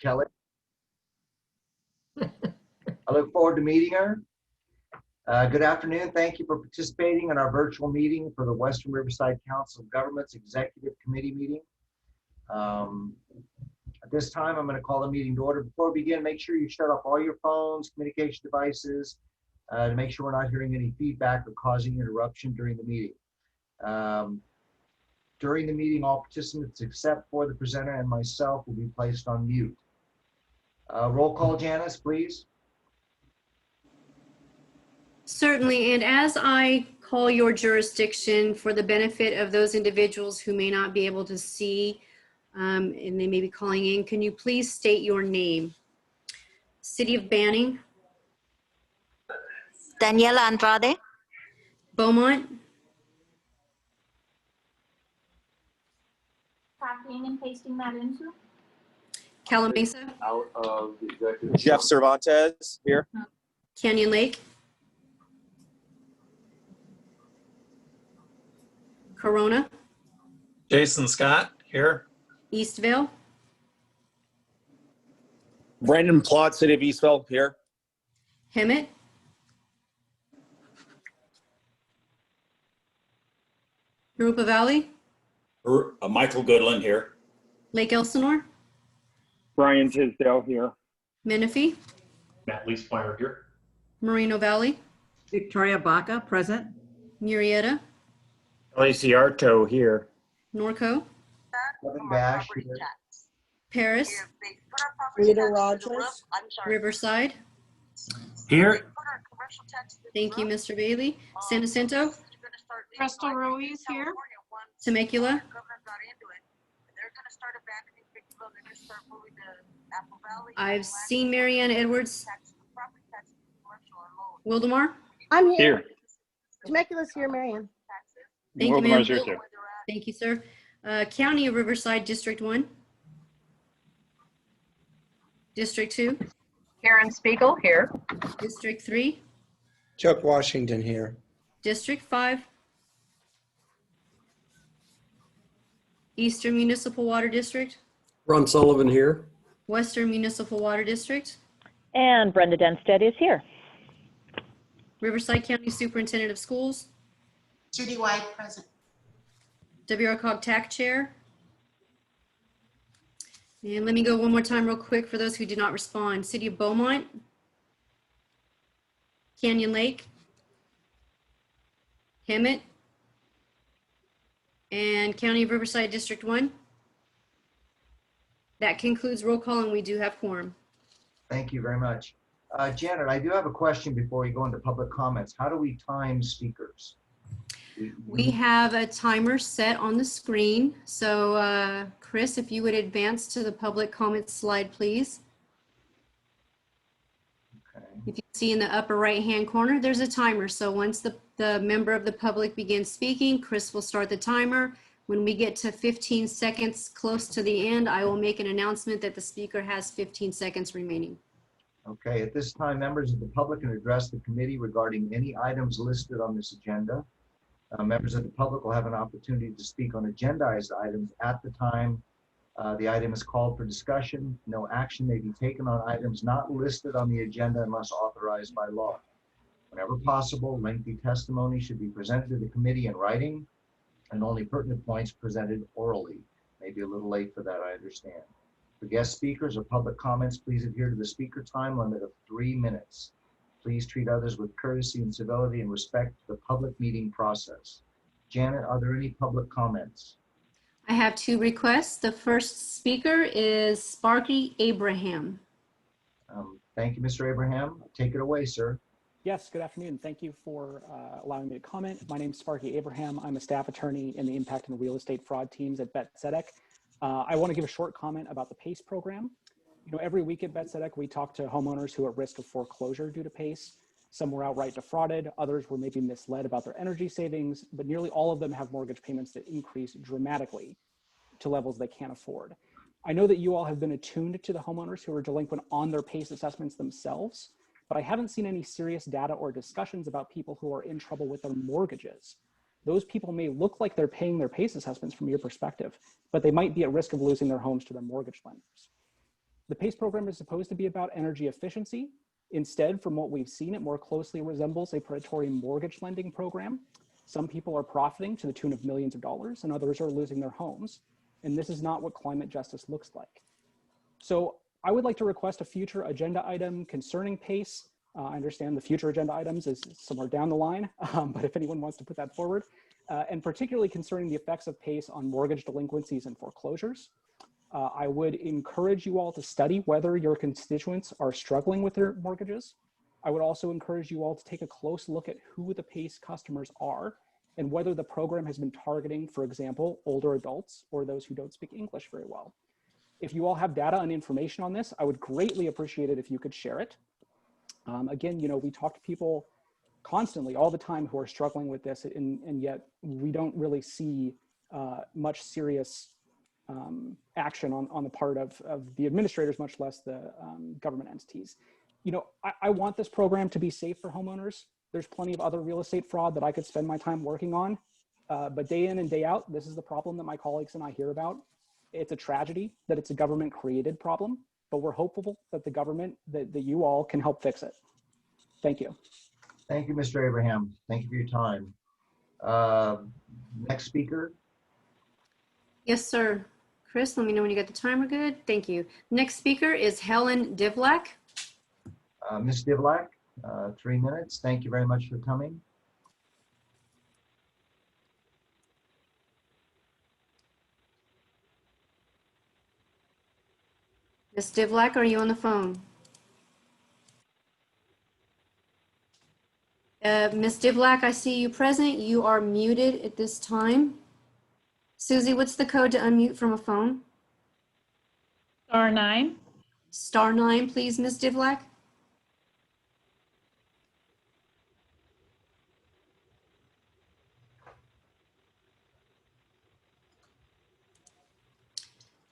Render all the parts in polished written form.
Kelly. I look forward to meeting her. Good afternoon. Thank you for participating in our virtual meeting for the Western Riverside Council of Governments Executive Committee meeting. At this time, I'm going to call the meeting to order. Before we begin, make sure you shut off all your phones, communication devices, to make sure we're not hearing any feedback or causing interruption during the meeting. During the meeting, all participants except for the presenter and myself will be placed on mute. Roll call, Janice, please. Certainly, and as I call your jurisdiction for the benefit of those individuals who may not be able to see and they may be calling in, can you please state your name? City of Banning. Daniela Andrade. Beaumont. Copying and pasting that into. Calamasa. Out of the executive. Jeff Cervantes here. Canyon Lake. Corona. Jason Scott here. Eastvale. Brandon Plott, City of Eastville here. Hemet. Europa Valley. Michael Goodland here. Lake Elsinore. Brian Tisdale here. Menifee. Matt Leesmeyer here. Moreno Valley. Victoria Baca, present. Murrieta. Arto here. Norco. Kevin Bash here. Paris. Rita Rogers. Riverside. Here. Thank you, Mr. Bailey. San Jacinto. Crystal Ruiz here. Temecula. I've seen Marianne Edwards. Wildemar. I'm here. Temecula's here, Marianne. Thank you, ma'am. Here too. Thank you, sir. County of Riverside, District 1. District 2. Karen Spiegel here. District 3. Chuck Washington here. District 5. Eastern Municipal Water District. Ron Sullivan here. Western Municipal Water District. And Brenda Denstead is here. Riverside County Superintendent of Schools. Judy White, present. WRCOG TAC Chair. And let me go one more time real quick for those who did not respond. City of Beaumont. Canyon Lake. Hemet. And County of Riverside District 1. That concludes roll call, and we do have quorum. Thank you very much. Janet, I do have a question before we go into public comments. How do we time speakers? We have a timer set on the screen. So Chris, if you would advance to the public comments slide, please. Okay. If you see in the upper right-hand corner, there's a timer. So once the member of the public begins speaking, Chris will start the timer. When we get to 15 seconds close to the end, I will make an announcement that the speaker has 15 seconds remaining. Okay, at this time, members of the public can address the committee regarding any items listed on this agenda. Members of the public will have an opportunity to speak on agendized items at the time the item is called for discussion. No action may be taken on items not listed on the agenda unless authorized by law. Whenever possible, lengthy testimony should be presented to the committee in writing, and only pertinent points presented orally. Maybe a little late for that, I understand. For guest speakers or public comments, please adhere to the speaker time limit of 3 minutes. Please treat others with courtesy and civility and respect the public meeting process. Janet, are there any public comments? I have 2 requests. The first speaker is Sparky Abraham. Thank you, Mr. Abraham. Take it away, sir. Yes, good afternoon. Thank you for allowing me to comment. My name is Sparky Abraham. I'm a staff attorney in the impact and real estate fraud teams at BetSedec. I want to give a short comment about the PACE program. You know, every week at BetSedec, we talk to homeowners who are at risk of foreclosure due to PACE. Some were outright defrauded, others were maybe misled about their energy savings, but nearly all of them have mortgage payments that increase dramatically to levels they can't afford. I know that you all have been attuned to the homeowners who are delinquent on their PACE assessments themselves, but I haven't seen any serious data or discussions about people who are in trouble with their mortgages. Those people may look like they're paying their PACE assessments from your perspective, but they might be at risk of losing their homes to their mortgage lenders. The PACE program is supposed to be about energy efficiency. Instead, from what we've seen, it more closely resembles a predatory mortgage lending program. Some people are profiting to the tune of millions of dollars, and others are losing their homes. And this is not what climate justice looks like. So I would like to request a future agenda item concerning PACE. I understand the future agenda items is somewhere down the line, but if anyone wants to put that forward, and particularly concerning the effects of PACE on mortgage delinquencies and foreclosures. I would encourage you all to study whether your constituents are struggling with their mortgages. I would also encourage you all to take a close look at who the PACE customers are and whether the program has been targeting, for example, older adults or those who don't speak English very well. If you all have data and information on this, I would greatly appreciate it if you could share it. Again, you know, we talk to people constantly all the time who are struggling with this, and yet we don't really see much serious action on the part of the administrators, much less the government entities. You know, I want this program to be safe for homeowners. There's plenty of other real estate fraud that I could spend my time working on, but day in and day out, this is the problem that my colleagues and I hear about. It's a tragedy that it's a government created problem, but we're hopeful that the government, that you all can help fix it. Thank you. Thank you, Mr. Abraham. Thank you for your time. Next speaker. Yes, sir. Chris, let me know when you got the timer good. Thank you. Next speaker is Helen Divlak. Ms. Divlak, 3 minutes. Thank you very much for coming. Ms. Divlak, are you on the phone? Ms. Divlak, I see you present. You are muted at this time. Susie, what's the code to unmute from a phone? *9. *9, please, Ms. Divlak.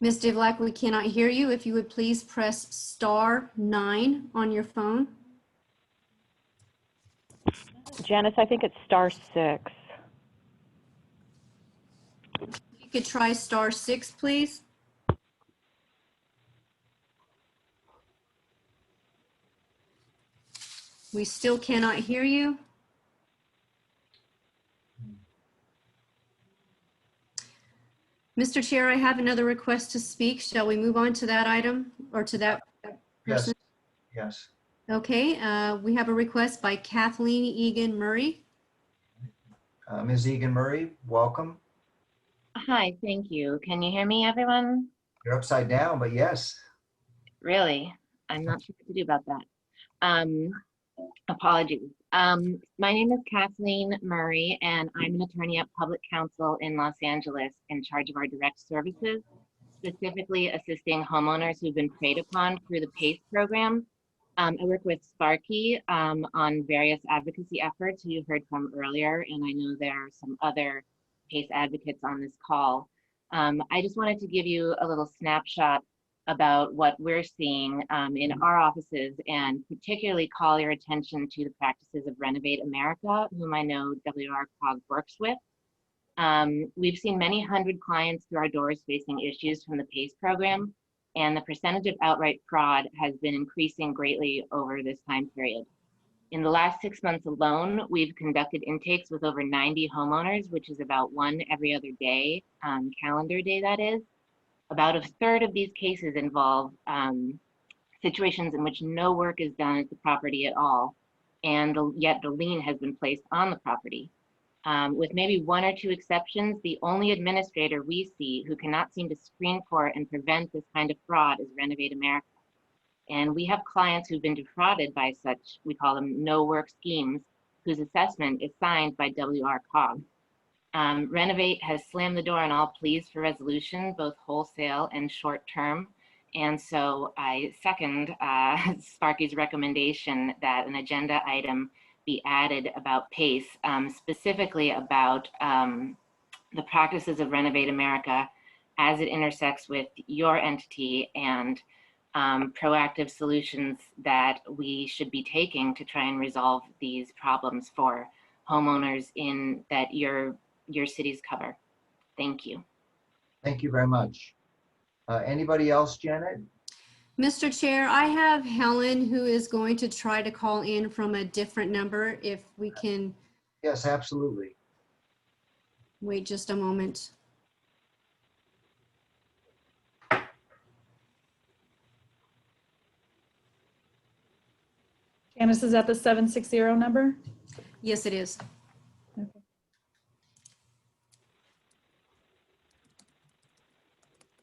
Ms. Divlak, we cannot hear you. If you would please press *9 on your phone. Janice, I think it's *6. If you could try *6, please. We still cannot hear you. Mr. Chair, I have another request to speak. Shall we move on to that item or to that person? Yes. Okay, we have a request by Kathleen Egan Murray. Ms. Egan Murray, welcome. Hi, thank you. Can you hear me, everyone? You're upside down, but yes. Really? I'm not sure what to do about that. Apologies. My name is Kathleen Murray, and I'm an attorney at Public Counsel in Los Angeles in charge of our direct services, specifically assisting homeowners who've been preyed upon through the PACE program. I work with Sparky on various advocacy efforts who you heard from earlier, and I know there are some other PACE advocates on this call. I just wanted to give you a little snapshot about what we're seeing in our offices, and particularly call your attention to the practices of Renovate America, whom I know WRCOG works with. We've seen many hundred clients through our doors facing issues from the PACE program, and the percentage of outright fraud has been increasing greatly over this time period. In the last 6 months alone, we've conducted intakes with over 90 homeowners, which is about one every other day, calendar day that is. About a third of these cases involve situations in which no work is done at the property at all, and yet the lien has been placed on the property. With maybe one or two exceptions, the only administrator we see who cannot seem to screen for and prevent this kind of fraud is Renovate America. And we have clients who've been defrauded by such, we call them no work schemes, whose assessment is signed by WRCOG. Renovate has slammed the door on all pleas for resolution, both wholesale and short term. And so I second Sparky's recommendation that an agenda item be added about PACE, specifically about the practices of Renovate America as it intersects with your entity and proactive solutions that we should be taking to try and resolve these problems for homeowners in that your cities cover. Thank you. Thank you very much. Anybody else, Janet? Mr. Chair, I have Helen who is going to try to call in from a different number. If we can Yes, absolutely. wait just a moment. Janice, is that the 760 number? Yes, it is.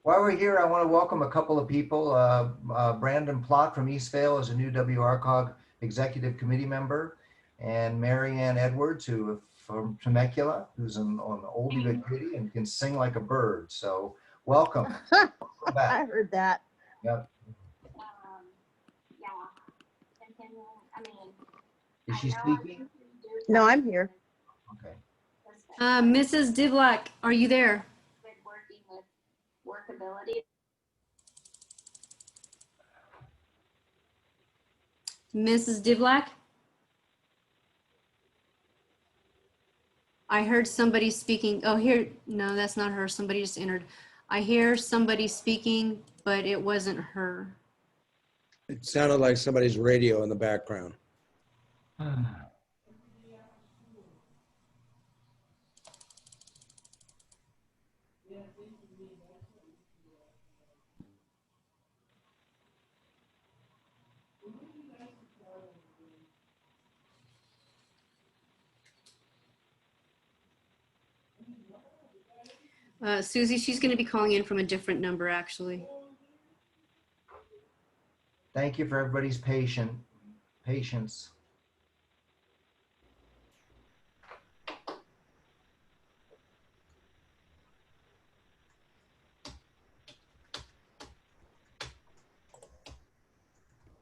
While we're here, I want to welcome a couple of people. Brandon Plott from Eastvale is a new WRCOG Executive Committee member, and Mary Ann Edwards, who from Temecula, who's on the oldie but goodie and can sing like a bird. So welcome. Welcome back. I heard that. Yep. Is she speaking? No, I'm here. Okay. Mrs. Divlak, are you there? Working with workability. Mrs. Divlak? I heard somebody speaking. Oh, here. No, that's not her. Somebody just entered. I hear somebody speaking, but it wasn't her. It sounded like somebody's radio in the background. Susie, she's going to be calling in from a different number, actually. Thank you for everybody's patience.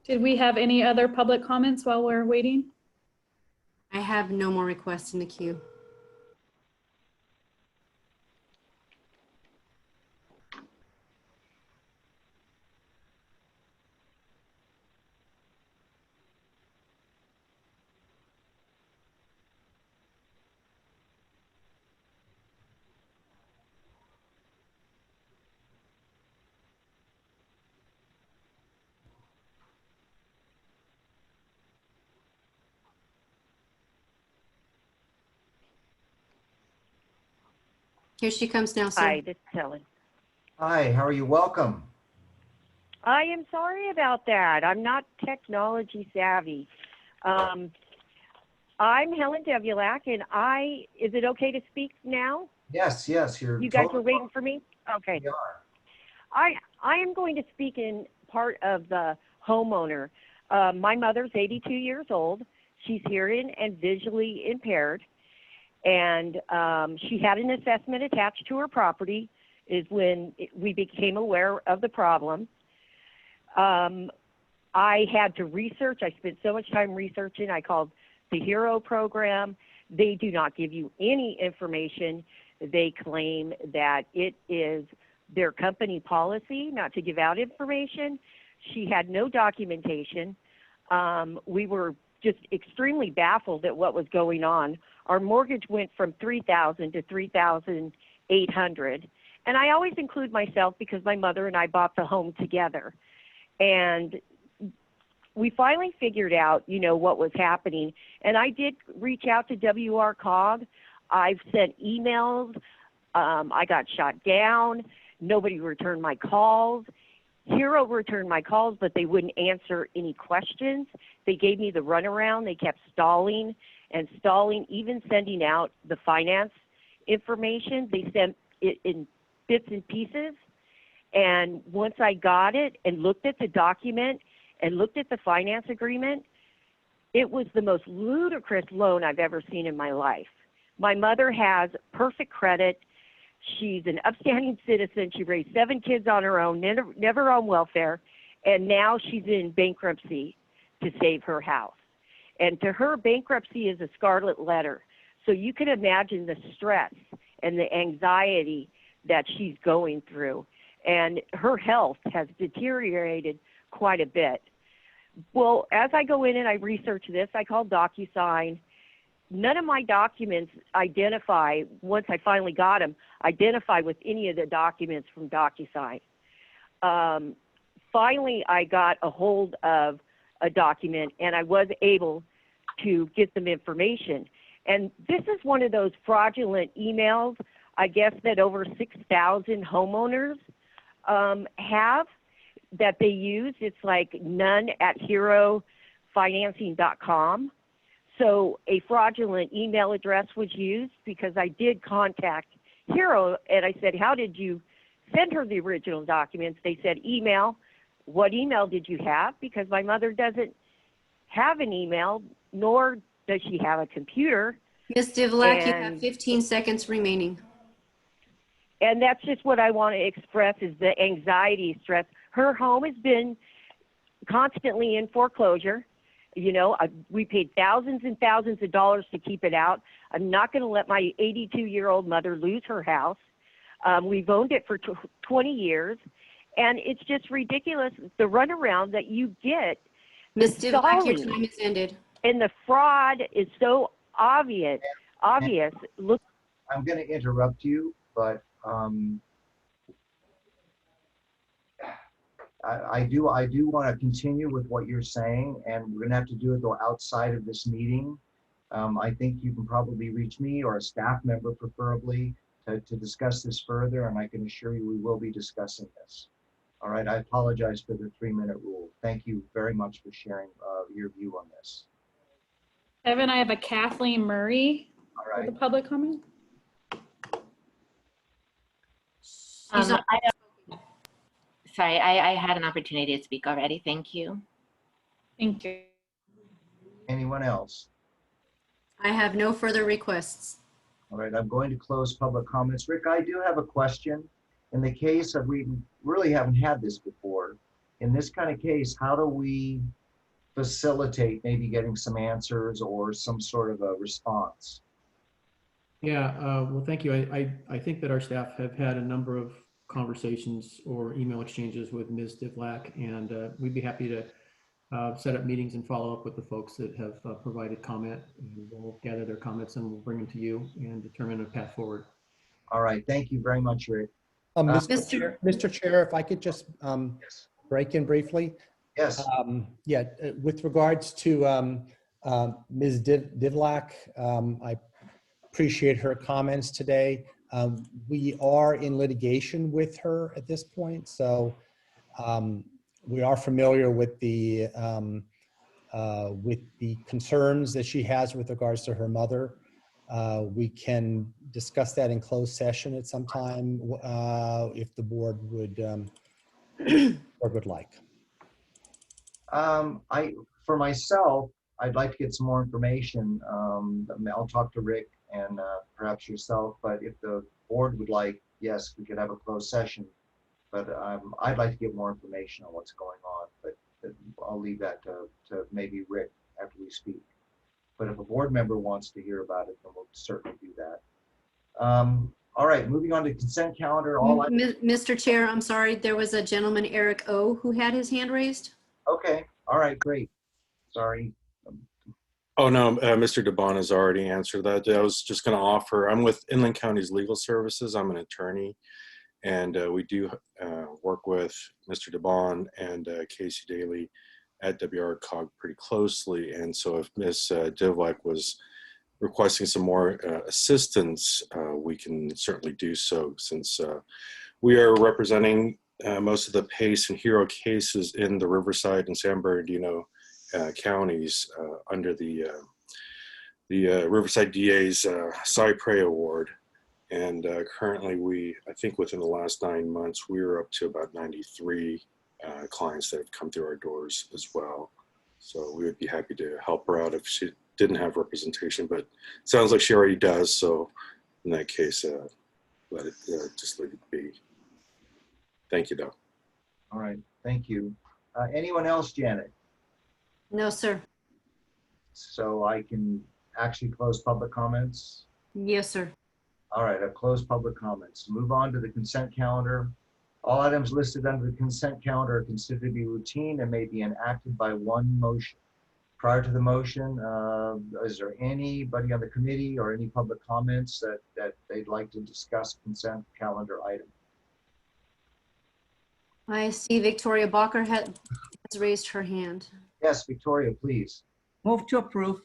Did we have any other public comments while we're waiting? I have no more requests in the queue. Here she comes now, sir. Hi, this is Helen. Hi, how are you? Welcome. I am sorry about that. I'm not technology savvy. I'm Helen Devulak, and is it okay to speak now? Yes, you're You guys totally were waiting for me? Okay. We are. I am going to speak in part of the homeowner. My mother's 82 years old. She's hearing and visually impaired. And she had an assessment attached to her property is when we became aware of the problem. I had to research. I spent so much time researching. I called the HERO program. They do not give you any information. They claim that it is their company policy not to give out information. She had no documentation. We were just extremely baffled at what was going on. Our mortgage went from $3,000 to $3,800. And I always include myself because my mother and I bought the home together. And we finally figured out, what was happening. And I did reach out to WRCOG. I've sent emails. I got shot down. Nobody returned my calls. HERO returned my calls, but they wouldn't answer any questions. They gave me the runaround. They kept stalling and stalling, even sending out the finance information. They sent it in bits and pieces. And once I got it and looked at the document and looked at the finance agreement, it was the most ludicrous loan I've ever seen in my life. My mother has perfect credit. She's an upstanding citizen. She raised 7 kids on her own, never on welfare, and now she's in bankruptcy to save her house. And to her, bankruptcy is a scarlet letter. So you can imagine the stress and the anxiety that she's going through. And her health has deteriorated quite a bit. Well, as I go in and I research this, I call DocuSign. None of my documents identify, once I finally got them, identify with any of the documents from DocuSign. finally I got a hold of a document and I was able to get some information. And this is one of those fraudulent emails, I guess, that over 6,000 homeowners have that they use. It's like none@herofinancing.com. So a fraudulent email address was used because I did contact Hero and I said, how did you send her the original documents? They said, email. What email did you have? Because my mother doesn't have an email, nor does she have a computer. Ms. Divlak, you have 15 seconds remaining. And that's just what I want to express is the anxiety, stress. Her home has been constantly in foreclosure. You know, we paid thousands and thousands of dollars to keep it out. I'm not going to let my 82-year-old mother lose her house. We've owned it for 20 years, and it's just ridiculous, the runaround that you get. Ms. Divlak, your time has ended. And the fraud is so obvious. Look, I'm going to interrupt you, but I do want to continue with what you're saying, and we're going to have to do it though outside of this meeting. I think you can probably reach me or a staff member preferably to discuss this further, and I can assure you we will be discussing this. All right, I apologize for the 3-minute rule. Thank you very much for sharing your view on this. Evan, I have a Kathleen Murray for the public comment. Sorry, I had an opportunity to speak already. Thank you. Thank you. Anyone else? I have no further requests. All right, I'm going to close public comments. Rick, I do have a question. In the case of, we really haven't had this before. In this kind of case, how do we facilitate maybe getting some answers or some sort of a response? Yeah, well, thank you. I think that our staff have had a number of conversations or email exchanges with Ms. Divlak, and we'd be happy to set up meetings and follow up with the folks that have provided comment. And we'll gather their comments and we'll bring them to you and determine a path forward. All right, thank you very much, Rick. Mr. Chair, if I could just break in briefly. Yes. Yeah, with regards to Ms. Divlak, I appreciate her comments today. We are in litigation with her at this point, so we are familiar with the concerns that she has with regards to her mother. We can discuss that in closed session at some time if the board would like. For myself, I'd like to get some more information. I'll talk to Rick and perhaps yourself, but if the board would like, yes, we could have a closed session. But I'd like to get more information on what's going on, but I'll leave that to maybe Rick after we speak. But if a board member wants to hear about it, then we'll certainly do that. All right, moving on to consent calendar. Mr. Chair, I'm sorry, there was a gentleman, Eric O., who had his hand raised. Okay, all right, great. Sorry. Oh, no, Mr. DeBon has already answered that. I was just going to offer, I'm with Inland County's Legal Services. I'm an attorney, and we do work with Mr. DeBon and Casey Daly at WRCOG pretty closely. And so if Ms. Divlak was requesting some more assistance, we can certainly do so, since we are representing most of the PACE and HERO cases in the Riverside and San Bernardino counties under the Riverside DA's Cypre Award. And currently I think within the last 9 months, we were up to about 93 clients that have come through our doors as well. So we would be happy to help her out if she didn't have representation, but it sounds like she already does. So in that case, just let it be. Thank you, though. All right, thank you. Anyone else, Janet? No, sir. So I can actually close public comments? Yes, sir. All right, I've closed public comments. Move on to the consent calendar. All items listed under the consent calendar are considered to be routine and may be enacted by one motion. Prior to the motion, is there anybody on the committee or any public comments that they'd like to discuss consent calendar item? I see Victoria Bacher has raised her hand. Yes, Victoria, please. Move to approve.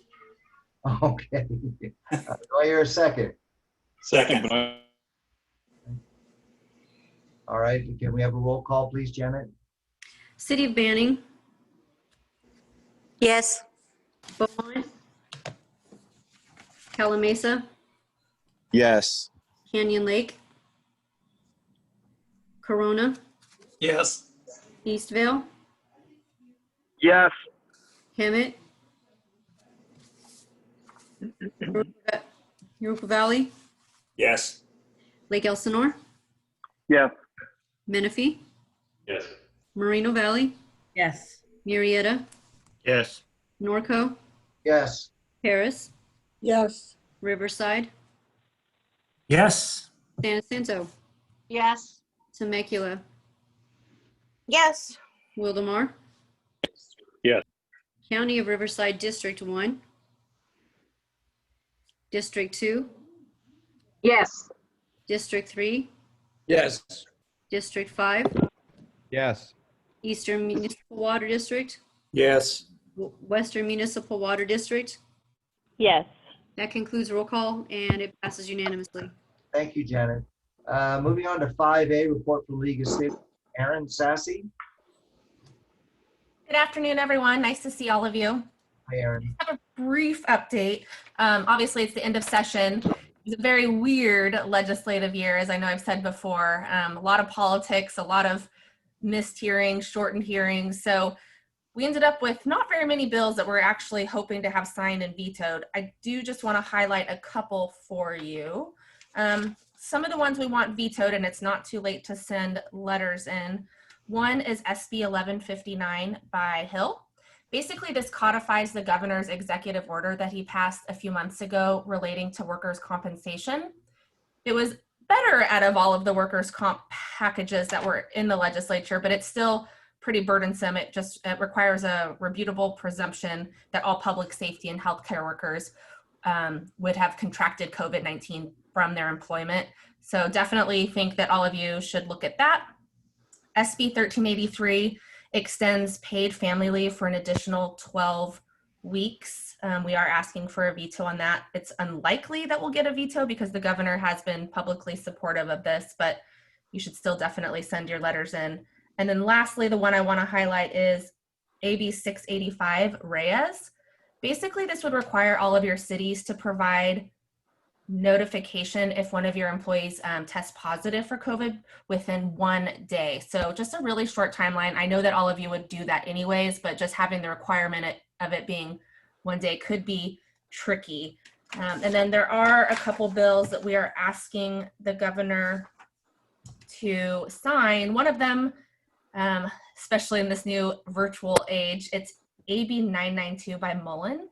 Okay. Do I hear a second? Second. All right, can we have a roll call, please, Janet? City of Banning, Yes. Beaumont, Calamasa, Yes. Canyon Lake, Corona, Yes. Eastvale, Yes. Hemet, Europa Valley, Yes. Lake Elsinore, Yes. Menifee, Yes. Moreno Valley, Yes. Murrieta, Yes. Norco, Yes. Paris, Yes. Riverside, Yes. San Jacinto, Yes. Temecula, Yes. Wildemar, Yes. County of Riverside, District 1, District 2, Yes. District 3, Yes. District 5, Yes. Eastern Municipal Water District, Yes. Western Municipal Water District. Yes. That concludes roll call, and it passes unanimously. Thank you, Janet. Moving on to 5A, report from League of State. Aaron Sassy. Good afternoon, everyone. Nice to see all of you. Hi, Aaron. I have a brief update. Obviously, it's the end of session. It's a very weird legislative year, as I know I've said before. A lot of politics, a lot of missed hearings, shortened hearings. So we ended up with not very many bills that we're actually hoping to have signed and vetoed. I do just want to highlight a couple for you. Some of the ones we want vetoed, and it's not too late to send letters in. One is SB 1159 by Hill. Basically, this codifies the governor's executive order that he passed a few months ago relating to workers' compensation. It was better out of all of the workers' comp packages that were in the legislature, but it's still pretty burdensome. It requires a reputable presumption that all public safety and healthcare workers would have contracted COVID-19 from their employment. So definitely think that all of you should look at that. SB 1383 extends paid family leave for an additional 12 weeks. We are asking for a veto on that. It's unlikely that we'll get a veto because the governor has been publicly supportive of this, but you should still definitely send your letters in. And then lastly, the one I want to highlight is AB 685 Reyes. Basically, this would require all of your cities to provide notification if one of your employees tests positive for COVID within 1 day. So just a really short timeline. I know that all of you would do that anyways, but just having the requirement of it being 1 day could be tricky. And then there are a couple bills that we are asking the governor to sign. One of them, especially in this new virtual age, it's AB 992 by Mullen.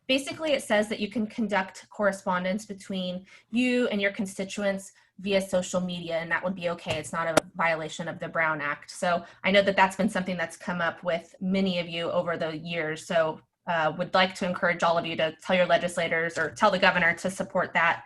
Basically, it says that you can conduct correspondence between you and your constituents via social media, and that would be okay. It's not a violation of the Brown Act. So I know that that's been something that's come up with many of you over the years. So would like to encourage all of you to tell your legislators or tell the governor to support that.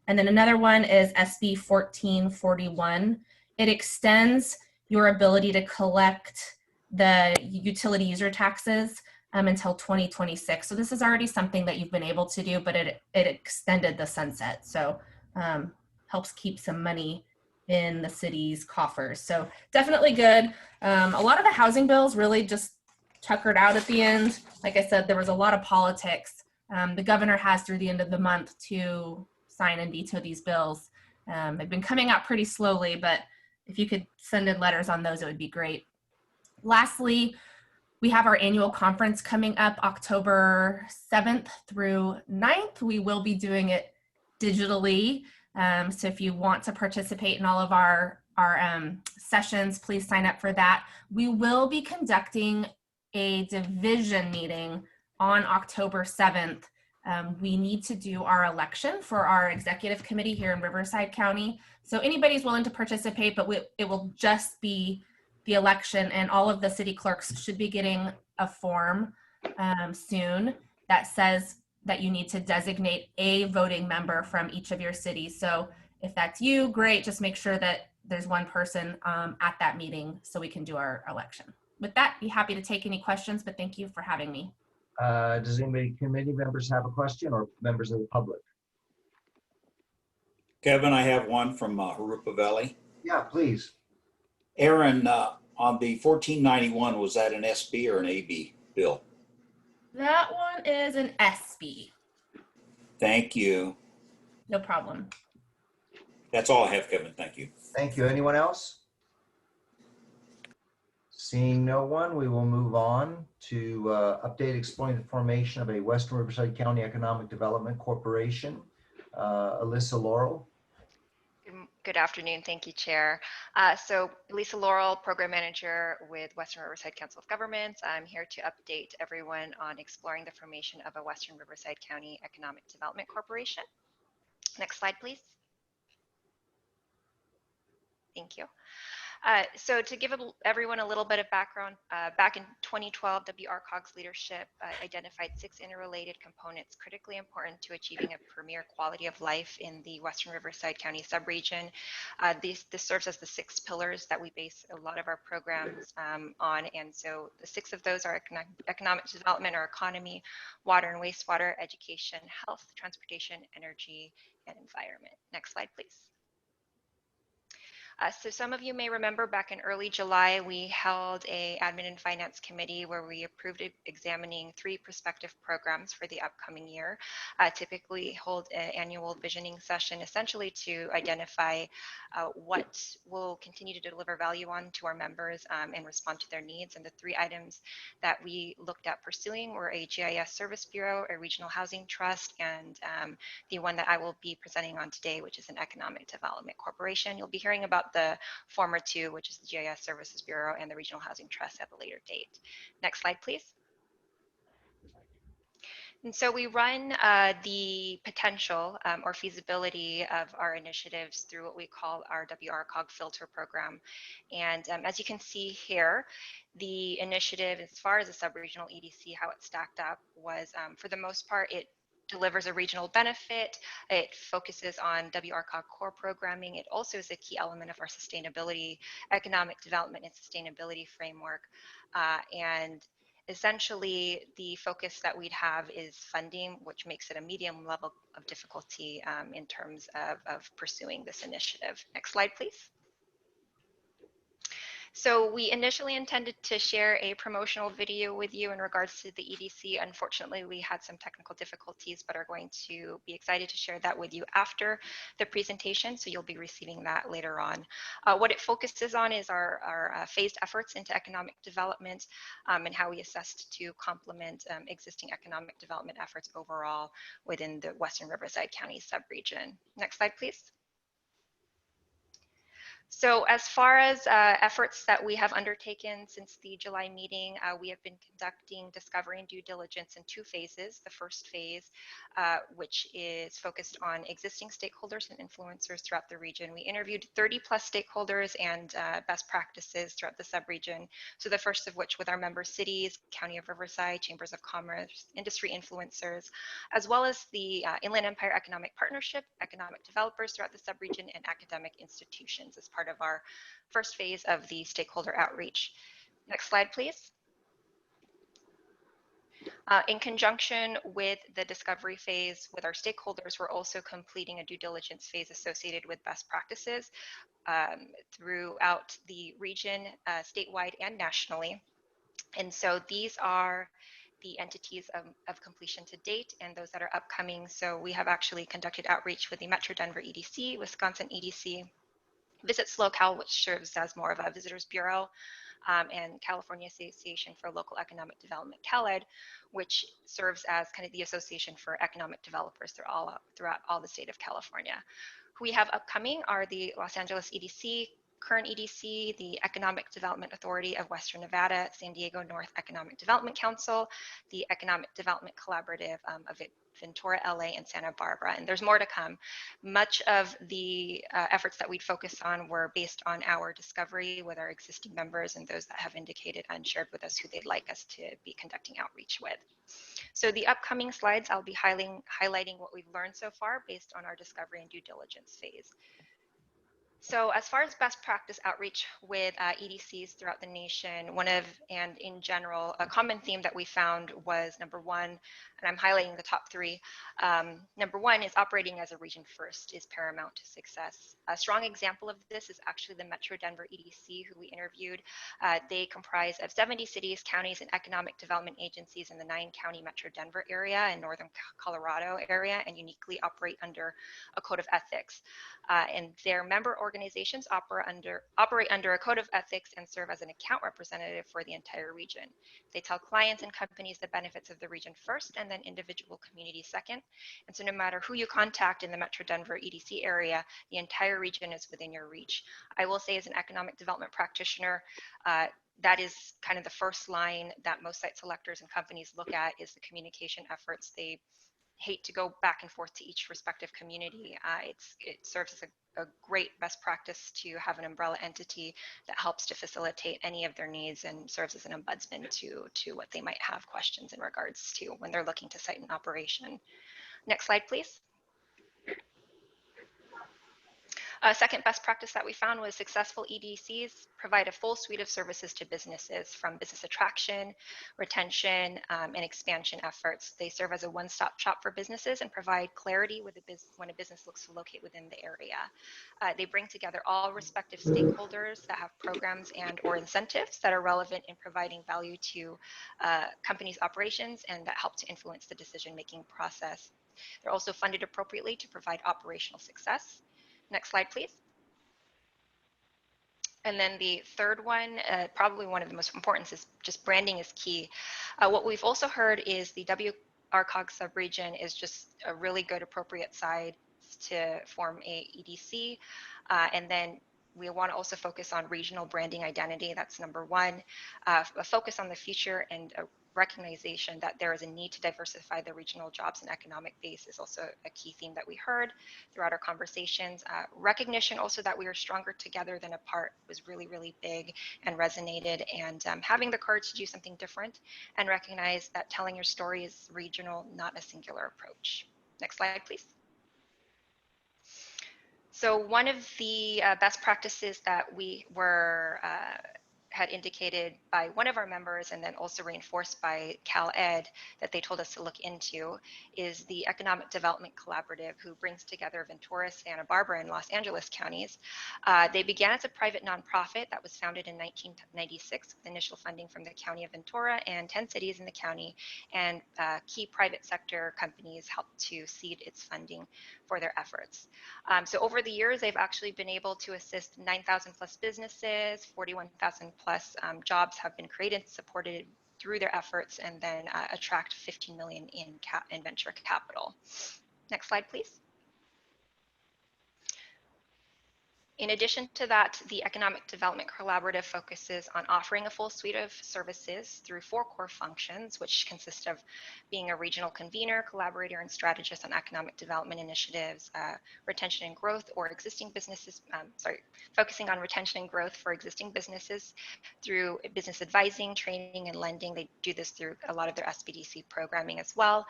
And then another one is SB 1441. It extends your ability to collect the utility user taxes until 2026. So this is already something that you've been able to do, but it extended the sunset. So helps keep some money in the city's coffers. So definitely good. A lot of the housing bills really just tuckered out at the end. Like I said, there was a lot of politics. The governor has through the end of the month to sign and veto these bills. They've been coming out pretty slowly, but if you could send in letters on those, it would be great. Lastly, we have our annual conference coming up October 7th through 9th. We will be doing it digitally. So if you want to participate in all of our sessions, please sign up for that. We will be conducting a division meeting on October 7th. We need to do our election for our executive committee here in Riverside County. So anybody's willing to participate, but it will just be the election, and all of the city clerks should be getting a form soon that says that you need to designate a voting member from each of your cities. So if that's you, great, just make sure that there's one person at that meeting so we can do our election. With that, be happy to take any questions, but thank you for having me. Does anybody, committee members, have a question, or members of the public? Kevin, I have one from Harupa Valley. Yeah, please. Aaron, on the 1491, was that an SB or an AB bill? That one is an SB. Thank you. No problem. That's all I have, Kevin. Thank you. Thank you. Anyone else? Seeing no one, we will move on to update exploring the formation of a Western Riverside County Economic Development Corporation. Alyssa Laurel. Good afternoon. Thank you, Chair. So Lisa Laurel, Program Manager with Western Riverside Council of Governments. I'm here to update everyone on exploring the formation of a Western Riverside County Economic Development Corporation. Next slide, please. Thank you. So to give everyone a little bit of background, back in 2012, WRCOG's leadership identified 6 interrelated components critically important to achieving a premier quality of life in the Western Riverside County subregion. This serves as the 6 pillars that we base a lot of our programs on. And so the 6 of those are economic development or economy, water and wastewater, education, health, transportation, energy, and environment. Next slide, please. So some of you may remember back in early July, we held a Admin and Finance Committee where we approved examining 3 prospective programs for the upcoming year. Typically hold an annual visioning session essentially to identify what will continue to deliver value on to our members and respond to their needs. And the 3 items that we looked at pursuing were a GIS Service Bureau, a Regional Housing Trust, and the one that I will be presenting on today, which is an Economic Development Corporation. You'll be hearing about the former 2, which is the GIS Services Bureau and the Regional Housing Trust, at a later date. Next slide, please. And so we run the potential or feasibility of our initiatives through what we call our WRCOG filter program. And as you can see here, the initiative, as far as the sub-regional EDC, how it stacked up was, for the most part, it delivers a regional benefit. It focuses on WRCOG core programming. It also is a key element of our sustainability, economic development and sustainability framework. And essentially, the focus that we'd have is funding, which makes it a medium level of difficulty in terms of pursuing this initiative. Next slide, please. So we initially intended to share a promotional video with you in regards to the EDC. Unfortunately, we had some technical difficulties, but are going to be excited to share that with you after the presentation. So you'll be receiving that later on. What it focuses on is our phased efforts into economic development and how we assessed to complement existing economic development efforts overall within the Western Riverside County subregion. Next slide, please. So as far as efforts that we have undertaken since the July meeting, we have been conducting discovery and due diligence in 2 phases. The first phase, which is focused on existing stakeholders and influencers throughout the region. We interviewed 30+ stakeholders and best practices throughout the subregion. So the first of which with our member cities, County of Riverside, Chambers of Commerce, industry influencers, as well as the Inland Empire Economic Partnership, economic developers throughout the subregion, and academic institutions as part of our first phase of the stakeholder outreach. Next slide, please. In conjunction with the discovery phase with our stakeholders, we're also completing a due diligence phase associated with best practices throughout the region, statewide and nationally. And so these are the entities of completion to date and those that are upcoming. So we have actually conducted outreach with the Metro Denver EDC, Wisconsin EDC, Visit SlowCal, which serves as more of a visitors bureau, and California Association for Local Economic Development, CALED, which serves as kind of the association for economic developers throughout all the state of California. Who we have upcoming are the Los Angeles EDC, current EDC, the Economic Development Authority of Western Nevada, San Diego North Economic Development Council, the Economic Development Collaborative of Ventura, LA, and Santa Barbara, and there's more to come. Much of the efforts that we'd focus on were based on our discovery with our existing members and those that have indicated and shared with us who they'd like us to be conducting outreach with. So the upcoming slides, I'll be highlighting what we've learned so far based on our discovery and due diligence phase. So as far as best practice outreach with EDCs throughout the nation, and in general, a common theme that we found was number one, and I'm highlighting the top three. Number one is operating as a region first is paramount to success. A strong example of this is actually the Metro Denver EDC who we interviewed. They comprise of 70 cities, counties, and economic development agencies in the 9-county Metro Denver area and Northern Colorado area, and uniquely operate under a code of ethics. And their member organizations operate under a code of ethics and serve as an account representative for the entire region. They tell clients and companies the benefits of the region first and then individual communities second. And so no matter who you contact in the Metro Denver EDC area, the entire region is within your reach. I will say as an economic development practitioner, that is kind of the first line that most site selectors and companies look at is the communication efforts. They hate to go back and forth to each respective community. It serves as a great best practice to have an umbrella entity that helps to facilitate any of their needs and serves as an ombudsman to what they might have questions in regards to when they're looking to site an operation. Next slide, please. Second best practice that we found was successful EDCs provide a full suite of services to businesses, from business attraction, retention, and expansion efforts. They serve as a one-stop shop for businesses and provide clarity with when a business looks to locate within the area. They bring together all respective stakeholders that have programs and or incentives that are relevant in providing value to companies' operations and that help to influence the decision-making process. They're also funded appropriately to provide operational success. Next slide, please. And then the third one, probably one of the most important, is just branding is key. What we've also heard is the WRCOG subregion is just a really good appropriate size to form a EDC. And then we want to also focus on regional branding identity. That's number one. A focus on the future and a recognition that there is a need to diversify the regional jobs and economic base is also a key theme that we heard throughout our conversations. Recognition also that we are stronger together than apart was really, really big and resonated, and having the courage to do something different and recognize that telling your story is regional, not a singular approach. Next slide, please. So one of the best practices that we were had indicated by one of our members and then also reinforced by Cal Ed that they told us to look into is the Economic Development Collaborative, who brings together Ventura, Santa Barbara, and Los Angeles counties. They began as a private nonprofit that was founded in 1996 with initial funding from the County of Ventura and 10 cities in the county, and key private sector companies helped to seed its funding for their efforts. So over the years, they've actually been able to assist 9,000 plus businesses, 41,000 plus jobs have been created, supported through their efforts, and then attract 15 million in venture capital. Next slide, please. In addition to that, the Economic Development Collaborative focuses on offering a full suite of services through 4 core functions, which consist of being a regional convener, collaborator, and strategist on economic development initiatives, retention and growth or existing businesses, focusing on retention and growth for existing businesses through business advising, training, and lending. They do this through a lot of their SBDC programming as well.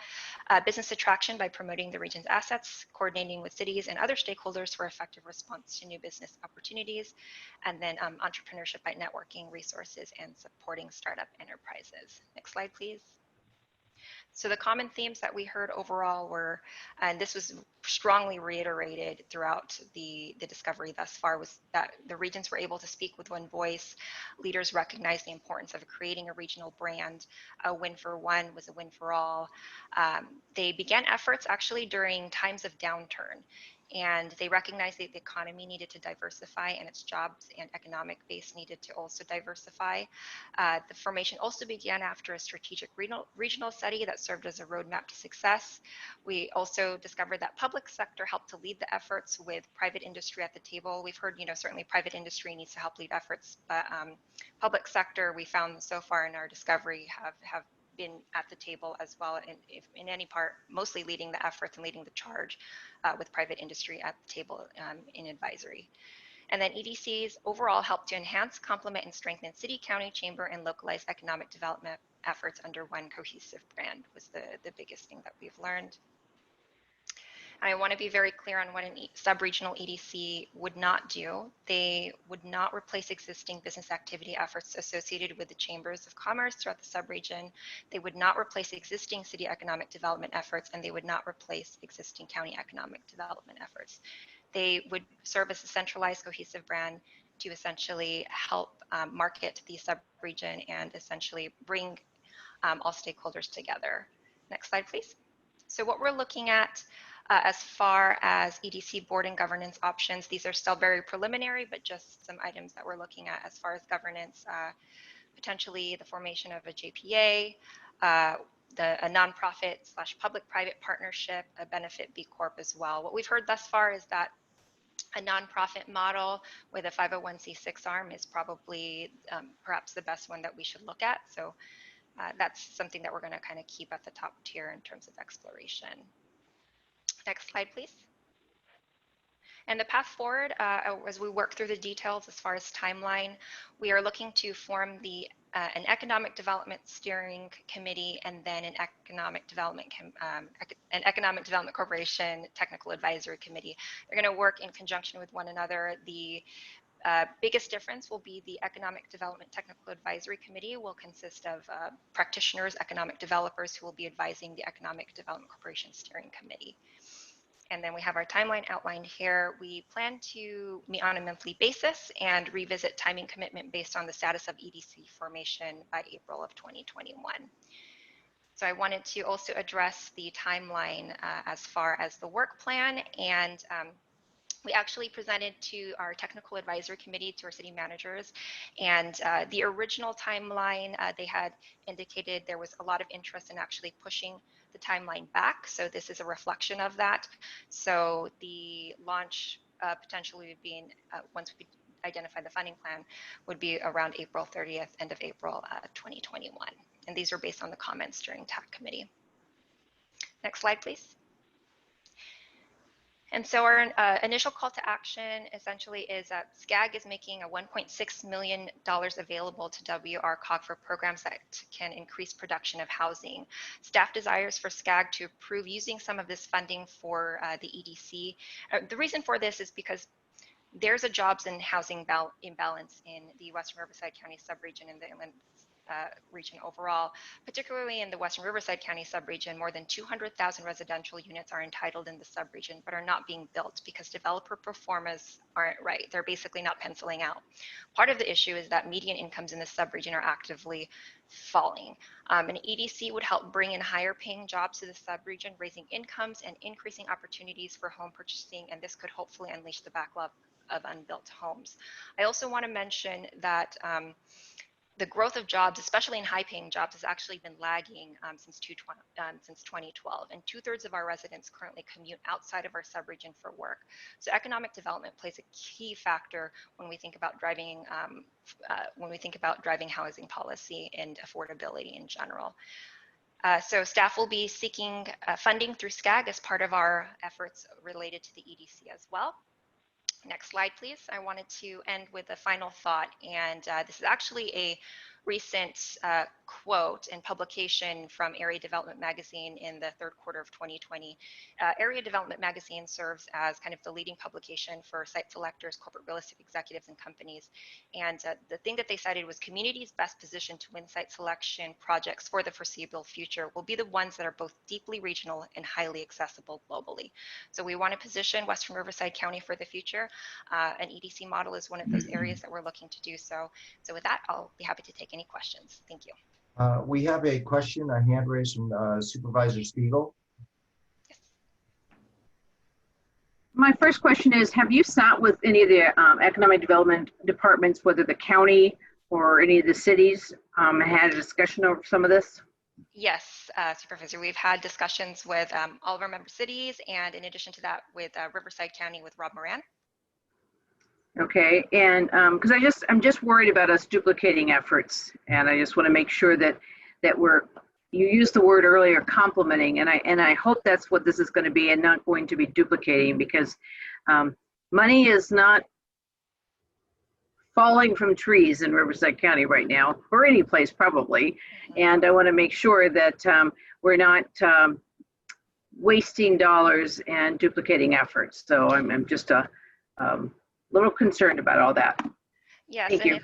Business attraction by promoting the region's assets, coordinating with cities and other stakeholders for effective response to new business opportunities, and then entrepreneurship by networking resources and supporting startup enterprises. Next slide, please. So the common themes that we heard overall were, and this was strongly reiterated throughout the discovery thus far, was that the regions were able to speak with one voice. Leaders recognized the importance of creating a regional brand. A win for one was a win for all. They began efforts actually during times of downturn, and they recognized that the economy needed to diversify and its jobs and economic base needed to also diversify. The formation also began after a strategic regional study that served as a roadmap to success. We also discovered that public sector helped to lead the efforts with private industry at the table. We've heard, certainly private industry needs to help lead efforts, but public sector, we found so far in our discovery, have been at the table as well, and if in any part, mostly leading the efforts and leading the charge with private industry at the table in advisory. And then EDCs overall help to enhance, complement, and strengthen city, county, chamber, and localized economic development efforts under one cohesive brand was the biggest thing that we've learned. I want to be very clear on what a sub-regional EDC would not do. They would not replace existing business activity efforts associated with the chambers of commerce throughout the sub-region. They would not replace existing city economic development efforts, and they would not replace existing county economic development efforts. They would serve as a centralized, cohesive brand to essentially help market the sub-region and essentially bring all stakeholders together. Next slide, please. So what we're looking at as far as EDC board and governance options, these are still very preliminary, but just some items that we're looking at as far as governance, potentially the formation of a JPA, a nonprofit / public-private partnership, a benefit B Corp as well. What we've heard thus far is that a nonprofit model with a 501c6 arm is probably perhaps the best one that we should look at. So that's something that we're going to kind of keep at the top tier in terms of exploration. Next slide, please. And the path forward, as we work through the details as far as timeline, we are looking to form an economic development steering committee and then an economic development corporation technical advisory committee. They're going to work in conjunction with one another. The biggest difference will be the Economic Development Technical Advisory Committee will consist of practitioners, economic developers who will be advising the Economic Development Corporation Steering Committee. And then we have our timeline outlined here. We plan to meet on a monthly basis and revisit timing commitment based on the status of EDC formation by April of 2021. So I wanted to also address the timeline as far as the work plan, and we actually presented to our technical advisory committee, to our city managers, and the original timeline, they had indicated there was a lot of interest in actually pushing the timeline back. So this is a reflection of that. So the launch potentially would be, once we identify the funding plan, would be around April 30th, end of April 2021. And these are based on the comments during TAC committee. Next slide, please. And so our initial call to action essentially is that SCAG is making a $1.6 million available to WRCOG for programs that can increase production of housing. Staff desires for SCAG to approve using some of this funding for the EDC. The reason for this is because there's a jobs and housing imbalance in the Western Riverside County subregion and the inland region overall, particularly in the Western Riverside County subregion. More than 200,000 residential units are entitled in the subregion, but are not being built because developer performers aren't right. They're basically not penciling out. Part of the issue is that median incomes in the subregion are actively falling. An EDC would help bring in higher paying jobs to the subregion, raising incomes and increasing opportunities for home purchasing, and this could hopefully unleash the backlog of unbuilt homes. I also want to mention that the growth of jobs, especially in high-paying jobs, has actually been lagging since 2012, and 2/3 of our residents currently commute outside of our subregion for work. So economic development plays a key factor when we think about driving housing policy and affordability in general. So staff will be seeking funding through SCAG as part of our efforts related to the EDC as well. Next slide, please. I wanted to end with a final thought, and this is actually a recent quote and publication from Area Development Magazine in the third quarter of 2020. Area Development Magazine serves as kind of the leading publication for site selectors, corporate real estate executives, and companies. And the thing that they cited was communities best positioned to win site selection projects for the foreseeable future will be the ones that are both deeply regional and highly accessible globally. So we want to position Western Riverside County for the future. An EDC model is one of those areas that we're looking to do so. So with that, I'll be happy to take any questions. Thank you. We have a question, a hand raised from Supervisor Spiegel. Yes. My first question is, have you sat with any of the economic development departments, whether the county or any of the cities, had a discussion over some of this? Yes, Supervisor, we've had discussions with all of our member cities, and in addition to that with Riverside County with Rob Moran. Okay, and because I'm just worried about us duplicating efforts, and I just want to make sure that you used the word earlier, complementing, and I hope that's what this is going to be, and not going to be duplicating, because money is not falling from trees in Riverside County right now, or any place probably, and I want to make sure that we're not wasting dollars and duplicating efforts. So I'm just a little concerned about all that. Yes, Thank you.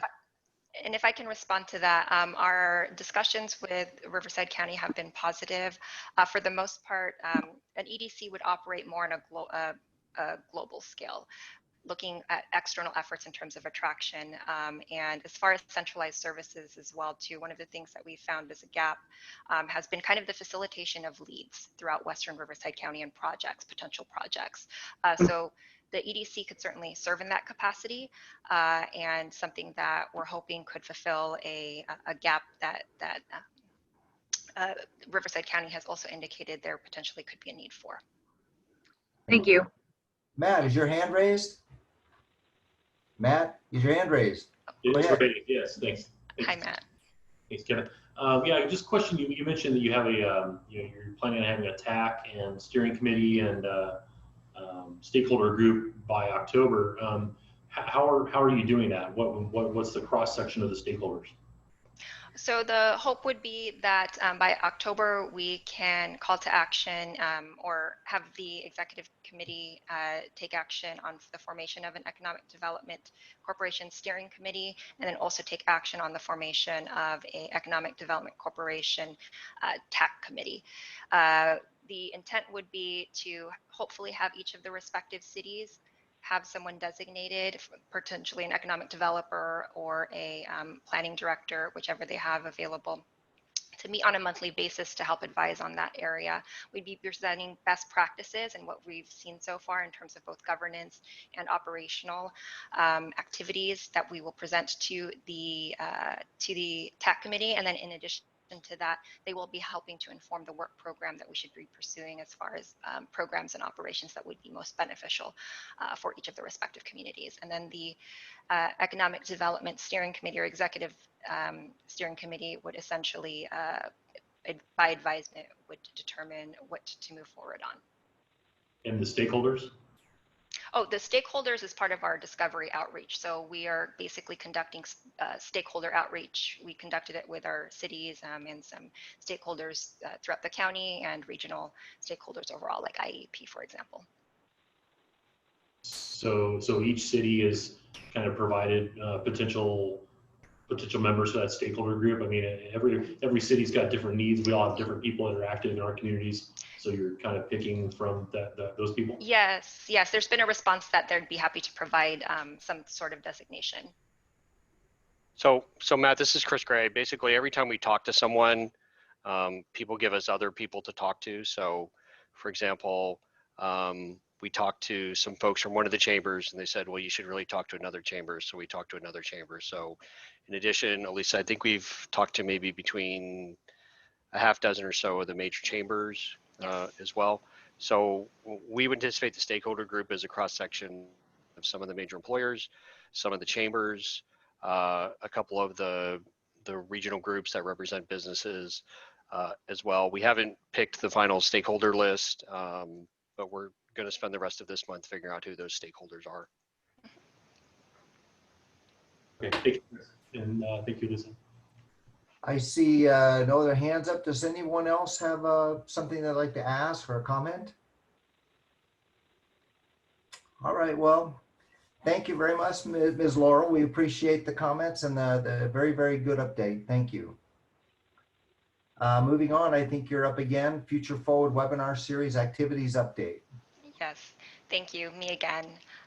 And if I can respond to that, our discussions with Riverside County have been positive. For the most part, an EDC would operate more on a global scale, looking at external efforts in terms of attraction. And as far as centralized services as well too, one of the things that we found as a gap has been kind of the facilitation of leads throughout Western Riverside County and projects, potential projects. So the EDC could certainly serve in that capacity, and something that we're hoping could fulfill a gap that Riverside County has also indicated there potentially could be a need for. Thank you. Matt, is your hand raised? Matt, is your hand raised? Go It's ahead. ready. Yes, thanks. Hi, Matt. Thanks, Kevin. Yeah, just question you. You mentioned that you have you're planning on having a TAC and steering committee and stakeholder group by October. How are you doing that? What's the cross section of the stakeholders? So the hope would be that by October we can call to action or have the executive committee take action on the formation of an economic development corporation steering committee, and then also take action on the formation of a economic development corporation TAC committee. The intent would be to hopefully have each of the respective cities have someone designated, potentially an economic developer or a planning director, whichever they have available, to meet on a monthly basis to help advise on that area. We'd be presenting best practices and what we've seen so far in terms of both governance and operational activities that we will present to the TAC committee. And then in addition to that, they will be helping to inform the work program that we should be pursuing as far as programs and operations that would be most beneficial for each of the respective communities. And then the Economic Development Steering Committee or Executive Steering Committee would essentially, by advisement, would determine what to move forward on. And the stakeholders? Oh, the stakeholders is part of our discovery outreach. So we are basically conducting stakeholder outreach. We conducted it with our cities and some stakeholders throughout the county and regional stakeholders overall, like IEP, for example. So each city is kind of provided potential members of that stakeholder group. I mean, every city's got different needs. We all have different people that are active in our communities. So you're kind of picking from those people? Yes. There's been a response that they'd be happy to provide some sort of designation. So Matt, this is Chris Gray. Basically, every time we talk to someone, people give us other people to talk to. So, for example, we talked to some folks from one of the chambers, and they said, well, you should really talk to another chamber. So we talked to another chamber. So in addition, Elisa, I think we've talked to maybe between a half dozen or so of the major chambers as well. So we would anticipate the stakeholder group as a cross section of some of the major employers, some of the chambers, a couple of the regional groups that represent businesses as well. We haven't picked the final stakeholder list, but we're going to spend the rest of this month figuring out who those stakeholders are. Okay, thank you. And thank you, Lisa. I see no other hands up. Does anyone else have something they'd like to ask or comment? All right, well, thank you very much, Ms. Laurel. We appreciate the comments and the very, very good update. Thank you. Moving on, I think you're up again. Future Forward Webinar Series Activities Update. Yes, thank you. Me again.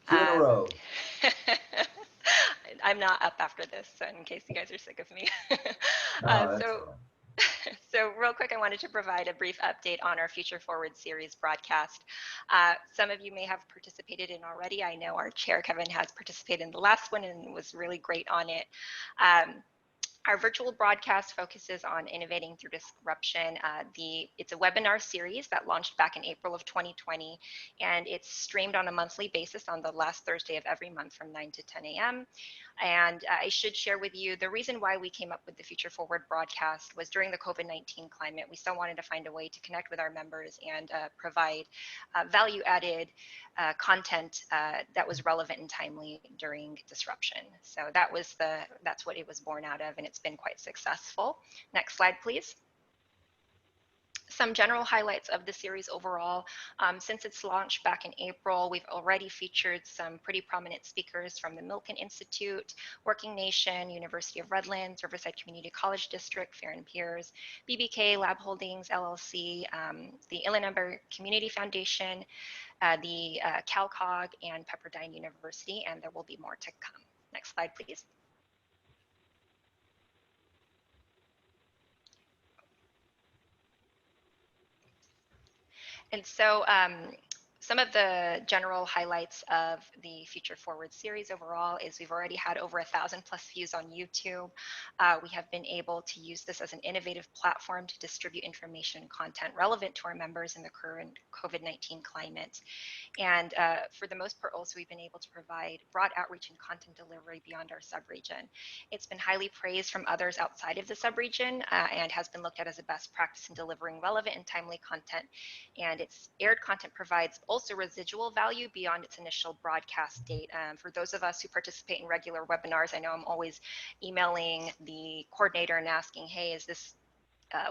2 in a row. I'm not up after this, so in case you guys are sick of me. So real quick, I wanted to provide a brief update on our Future Forward series broadcast. Some of you may have participated in already. I know our chair, Kevin, has participated in the last one and was really great on it. Our virtual broadcast focuses on innovating through disruption. It's a webinar series that launched back in April of 2020, and it's streamed on a monthly basis on the last Thursday of every month from 9 to 10 a.m. And I should share with you the reason why we came up with the Future Forward broadcast was during the COVID-19 climate. We still wanted to find a way to connect with our members and provide value-added content that was relevant and timely during disruption. So that's what it was born out of, and it's been quite successful. Next slide, please. some general highlights of the series overall. Since its launch back in April, we've already featured some pretty prominent speakers from the Milken Institute, Working Nation, University of Redlands, Riverside Community College District, Fair and Peers, BBK Lab Holdings, LLC, the Illinois Community Foundation, the WRCOG, and Pepperdine University, and there will be more to come. Next slide, please. And so some of the general highlights of the Future Forward series overall is we've already had over 1,000+ views on YouTube. We have been able to use this as an innovative platform to distribute information and content relevant to our members in the current COVID-19 climate. And for the most part, also, we've been able to provide broad outreach and content delivery beyond our subregion. It's been highly praised from others outside of the subregion and has been looked at as a best practice in delivering relevant and timely content. And its aired content provides also residual value beyond its initial broadcast date. For those of us who participate in regular webinars, I know I'm always emailing the coordinator and asking, hey, is this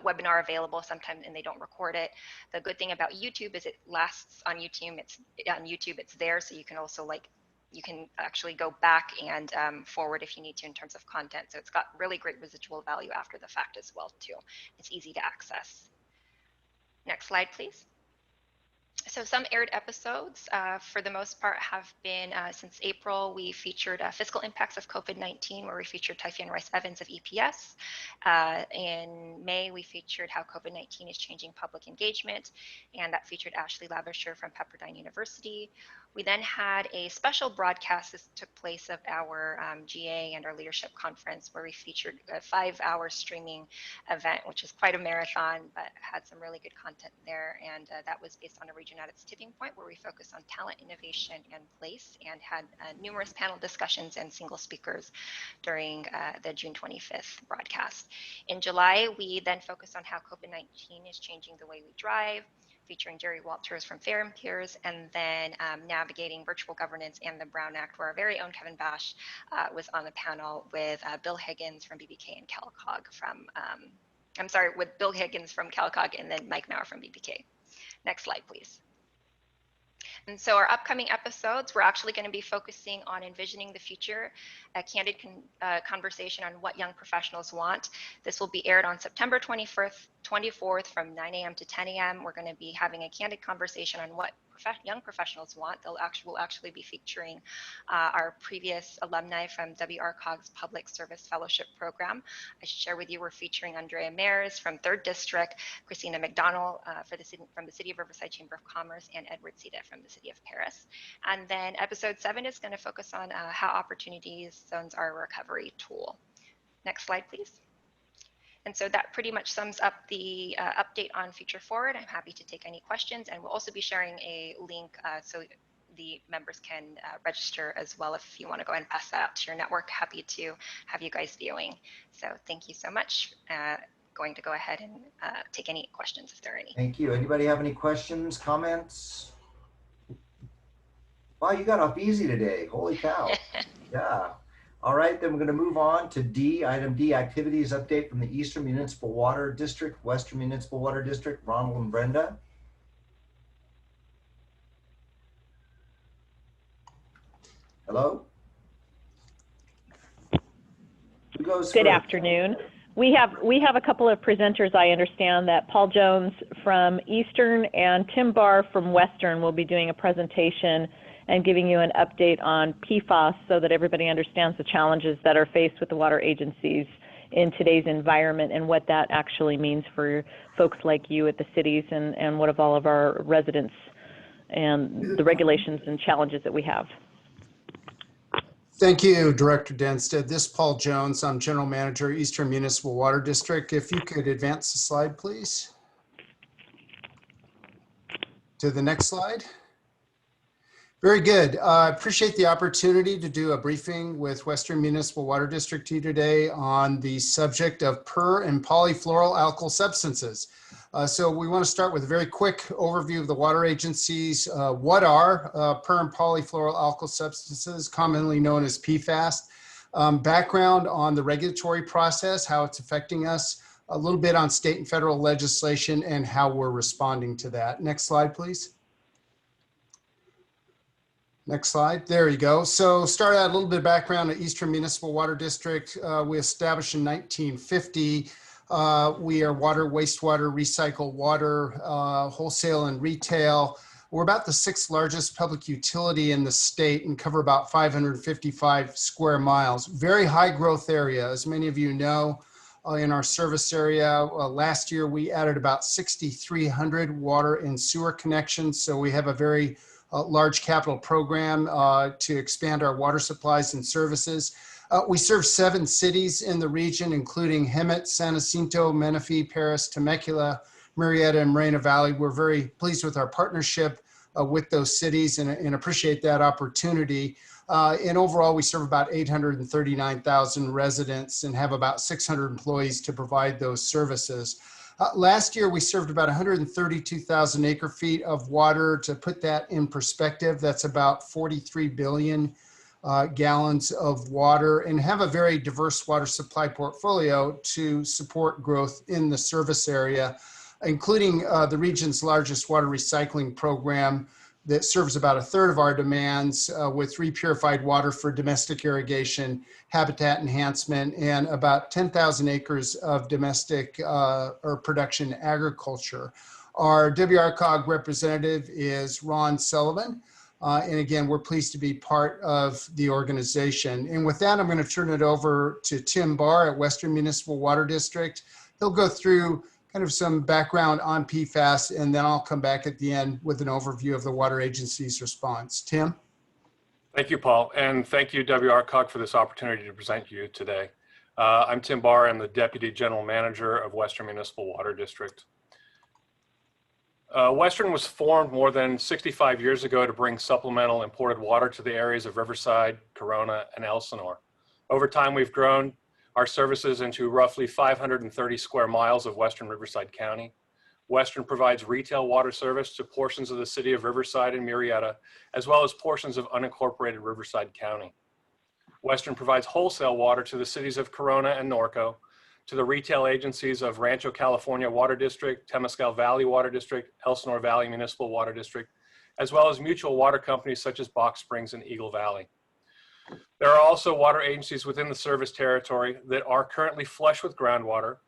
webinar available sometimes, and they don't record it. The good thing about YouTube is it lasts on YouTube. It's there, so you can also you can actually go back and forward if you need to in terms of content. So it's got really great residual value after the fact as well too. It's easy to access. Next slide, please. So some aired episodes, for the most part, have been, since April, we featured fiscal impacts of COVID-19, where we featured Typhoon Rice-Evans of EPS. In May, we featured how COVID-19 is changing public engagement, and that featured Ashley Lavisher from Pepperdine University. We then had a special broadcast that took place of our GA and our leadership conference, where we featured a 5-hour streaming event, which is quite a marathon, but had some really good content there. And that was based on a region at its tipping point, where we focused on talent, innovation, and place, and had numerous panel discussions and single speakers during the June 25th broadcast. In July, we then focused on how COVID-19 is changing the way we drive, featuring Jerry Walters from Fair and Peers, and then navigating virtual governance and the Brown Act, where our very own Kevin Bash was on the panel with Bill Higgins from BBK and WRCOG from, with Bill Higgins from WRCOG and then Mike Maurer from BBK. Next slide, please. And so our upcoming episodes, we're actually going to be focusing on envisioning the future, a candid conversation on what young professionals want. This will be aired on September 24th from 9 a.m. to 10 a.m. We're going to be having a candid conversation on what young professionals want. We'll actually be featuring our previous alumni from WRCOG's Public Service Fellowship Program. I should share with you, we're featuring Andrea Mares from 3rd District, Christina McDonald from the City of Riverside Chamber of Commerce, and Edward Sita from the City of Paris. And then episode 7 is going to focus on how opportunities zones are a recovery tool. Next slide, please. And so that pretty much sums up the update on Future Forward. I'm happy to take any questions, and we'll also be sharing a link so the members can register as well. If you want to go ahead and pass that out to your network, happy to have you guys viewing. So thank you so much. Going to go ahead and take any questions if there are any. Thank you. Anybody have any questions, comments? Wow, you got off easy today. Holy cow. Yeah. All right, then we're going to move on to D. Item D, activities update from the Eastern Municipal Water District, Western Municipal Water District, Ronald and Brenda. Hello? Who goes Good first? afternoon. We have a couple of presenters. I understand that Paul Jones from Eastern and Tim Barr from Western will be doing a presentation and giving you an update on PFAS so that everybody understands the challenges that are faced with the water agencies in today's environment and what that actually means for folks like you at the cities and what of all of our residents and the regulations and challenges that we have. Thank you, Director Denstead. This is Paul Jones. I'm General Manager, Eastern Municipal Water District. If you could advance the slide, please. To the next slide. Very good. I appreciate the opportunity to do a briefing with Western Municipal Water District to you today on the subject of per and polyfluoroalkyl substances. So we want to start with a very quick overview of the water agencies. What are per and polyfluoroalkyl substances, commonly known as PFAS? Background on the regulatory process, how it's affecting us, a little bit on state and federal legislation and how we're responding to that. Next slide, please. Next slide. There you go. So start out a little bit of background at Eastern Municipal Water District. We established in 1950. We are water, wastewater, recycled water, wholesale and retail. We're about the 6th largest public utility in the state and cover about 555 square miles. Very high growth area. As many of you know, in our service area, last year we added about 6,300 water and sewer connections. So we have a very large capital program to expand our water supplies and services. We serve 7 cities in the region, including Hemet, San Jacinto, Menifee, Paris, Temecula, Murrieta, and Moreno Valley. We're very pleased with our partnership with those cities and appreciate that opportunity. And overall, we serve about 839,000 residents and have about 600 employees to provide those services. Last year, we served about 132,000 acre feet of water. To put that in perspective, that's about 43 billion gallons of water, and have a very diverse water supply portfolio to support growth in the service area, including the region's largest water recycling program that serves about 1/3 of our demands with repurified water for domestic irrigation, habitat enhancement, and about 10,000 acres of domestic or production agriculture. Our WRCOG representative is Ron Sullivan. And again, we're pleased to be part of the organization. And with that, I'm going to turn it over to Tim Barr at Western Municipal Water District. He'll go through kind of some background on PFAS, and then I'll come back at the end with an overview of the water agency's response. Tim? Thank you, Paul, and thank you, WRCOG, for this opportunity to present you today. I'm Tim Barr. I'm the Deputy General Manager of Western Municipal Water District. Western was formed more than 65 years ago to bring supplemental imported water to the areas of Riverside, Corona, and Elsinore. Over time, we've grown our services into roughly 530 square miles of Western Riverside County. Western provides retail water service to portions of the city of Riverside and Murrieta, as well as portions of unincorporated Riverside County. Western provides wholesale water to the cities of Corona and Norco, to the retail agencies of Rancho California Water District, Temescal Valley Water District, Elsinore Valley Municipal Water District, as well as mutual water companies such as Box Springs and Eagle Valley. There are also water agencies within the service territory that are currently flush with groundwater,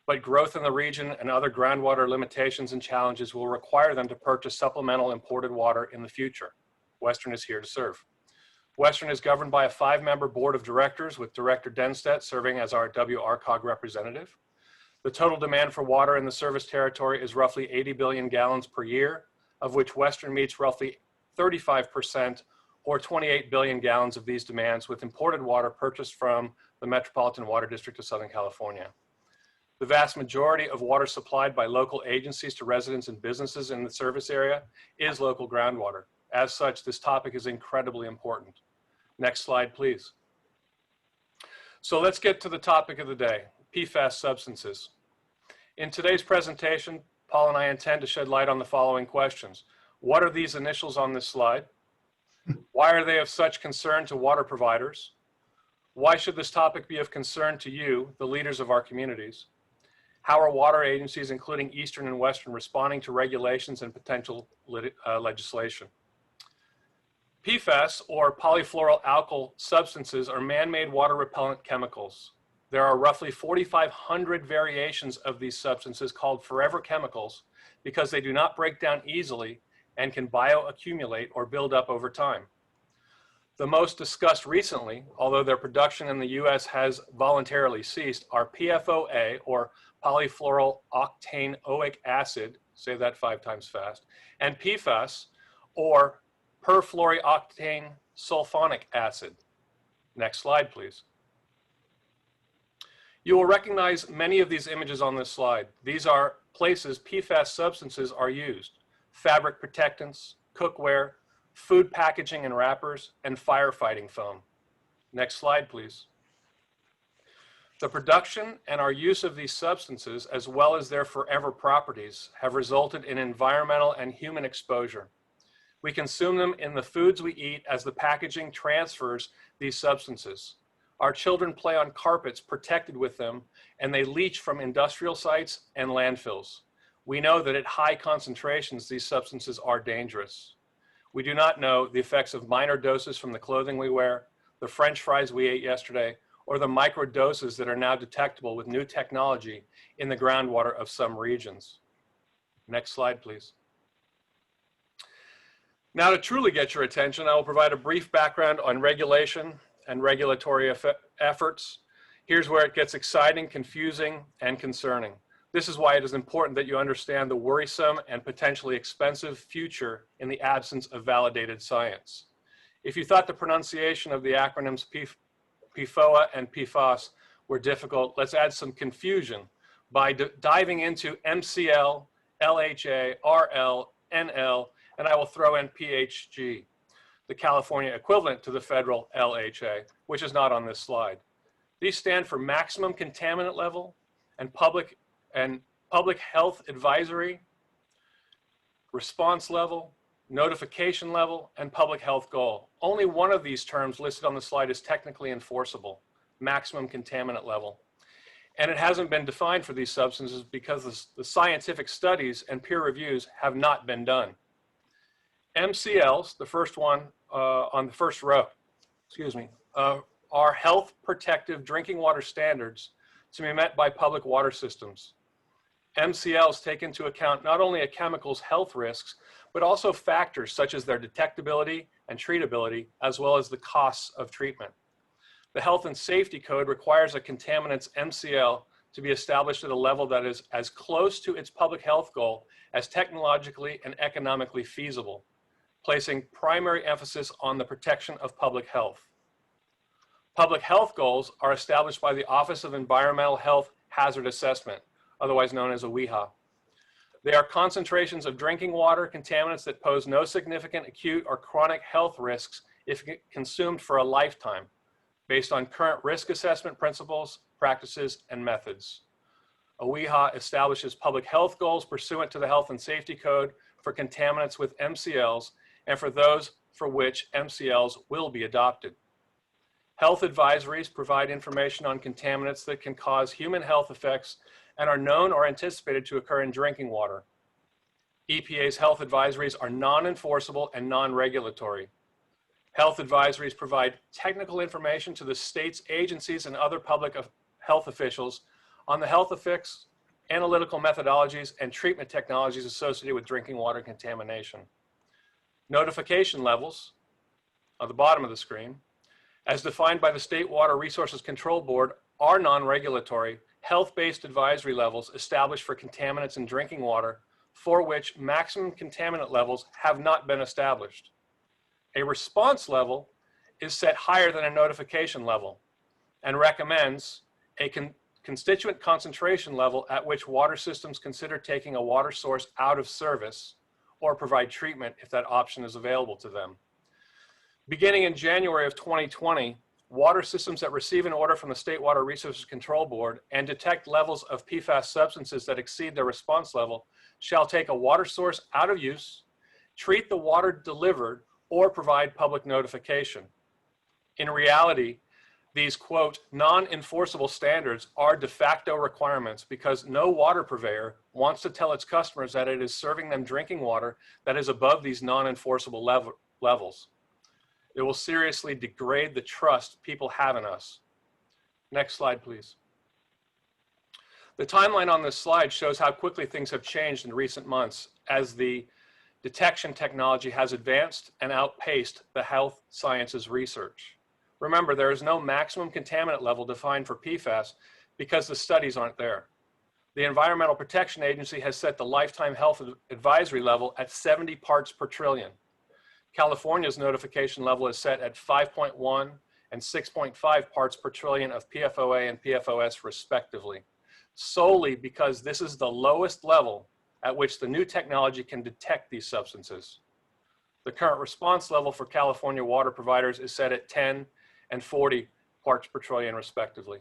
but growth in the region and other groundwater limitations and challenges will require them to purchase supplemental imported water in the future. Western is here to serve. Western is governed by a 5-member board of directors with Director Denstedt serving as our WRCOG representative. The total demand for water in the service territory is roughly 80 billion gallons per year, of which Western meets roughly 35% or 28 billion gallons of these demands with imported water purchased from the Metropolitan Water District of Southern California. The vast majority of water supplied by local agencies to residents and businesses in the service area is local groundwater. As such, this topic is incredibly important. Next slide, please. So let's get to the topic of the day, PFAS substances. In today's presentation, Paul and I intend to shed light on the following questions. What are these initials on this slide? Why are they of such concern to water providers? Why should this topic be of concern to you, the leaders of our communities? How are water agencies, including Eastern and Western, responding to regulations and potential legislation? PFAS, or polyfluoroalkyl substances, are man-made water repellent chemicals. There are roughly 4,500 variations of these substances called forever chemicals because they do not break down easily and can bioaccumulate or build up over time. The most discussed recently, although their production in the US has voluntarily ceased, are PFOA, or polyfluorooctanoic acid, say that 5 times fast, and PFAS, or perfluorooctane sulfonic acid. Next slide, please. You will recognize many of these images on this slide. These are places PFAS substances are used: fabric protectants, cookware, food packaging and wrappers, and firefighting foam. Next slide, please. The production and our use of these substances, as well as their forever properties, have resulted in environmental and human exposure. We consume them in the foods we eat as the packaging transfers these substances. Our children play on carpets protected with them, and they leach from industrial sites and landfills. We know that at high concentrations, these substances are dangerous. We do not know the effects of minor doses from the clothing we wear, the French fries we ate yesterday, or the micro doses that are now detectable with new technology in the groundwater of some regions. Next slide, please. Now, to truly get your attention, I will provide a brief background on regulation and regulatory efforts. Here's where it gets exciting, confusing, and concerning. This is why it is important that you understand the worrisome and potentially expensive future in the absence of validated science. If you thought the pronunciation of the acronyms PFOA and PFAS were difficult, let's add some confusion by diving into MCL, LHA, RL, NL, and I will throw in PHG, the California equivalent to the federal LHA, which is not on this slide. These stand for maximum contaminant level and public health advisory, response level, notification level, and public health goal. Only one of these terms listed on the slide is technically enforceable, maximum contaminant level. And it hasn't been defined for these substances because the scientific studies and peer reviews have not been done. MCLs, the first one on the first row, are health protective drinking water standards to be met by public water systems. MCLs take into account not only a chemical's health risks, but also factors such as their detectability and treatability, as well as the costs of treatment. The Health and Safety Code requires a contaminant's MCL to be established at a level that is as close to its public health goal as technologically and economically feasible, placing primary emphasis on the protection of public health. Public health goals are established by the Office of Environmental Health Hazard Assessment, otherwise known as a WEHA. They are concentrations of drinking water contaminants that pose no significant acute or chronic health risks if consumed for a lifetime, based on current risk assessment principles, practices, and methods. A WEHA establishes public health goals pursuant to the Health and Safety Code for contaminants with MCLs and for those for which MCLs will be adopted. Health advisories provide information on contaminants that can cause human health effects and are known or anticipated to occur in drinking water. EPA's health advisories are non-enforceable and non-regulatory. Health advisories provide technical information to the state's agencies and other public health officials on the health effects, analytical methodologies, and treatment technologies associated with drinking water contamination. Notification levels, on the bottom of the screen, as defined by the State Water Resources Control Board, are non-regulatory, health-based advisory levels established for contaminants in drinking water for which maximum contaminant levels have not been established. A response level is set higher than a notification level and recommends a constituent concentration level at which water systems consider taking a water source out of service or provide treatment if that option is available to them. Beginning in January of 2020, water systems that receive an order from the State Water Resources Control Board and detect levels of PFAS substances that exceed their response level shall take a water source out of use, treat the water delivered, or provide public notification. In reality, these, quote, non-enforceable standards are de facto requirements because no water purveyor wants to tell its customers that it is serving them drinking water that is above these non-enforceable levels. It will seriously degrade the trust people have in us. Next slide, please. The timeline on this slide shows how quickly things have changed in recent months as the detection technology has advanced and outpaced the health sciences research. Remember, there is no maximum contaminant level defined for PFAS because the studies aren't there. The Environmental Protection Agency has set the lifetime health advisory level at 70 parts per trillion. California's notification level is set at 5.1 and 6.5 parts per trillion of PFOA and PFOS respectively, solely because this is the lowest level at which the new technology can detect these substances. The current response level for California water providers is set at 10 and 40 parts per trillion respectively.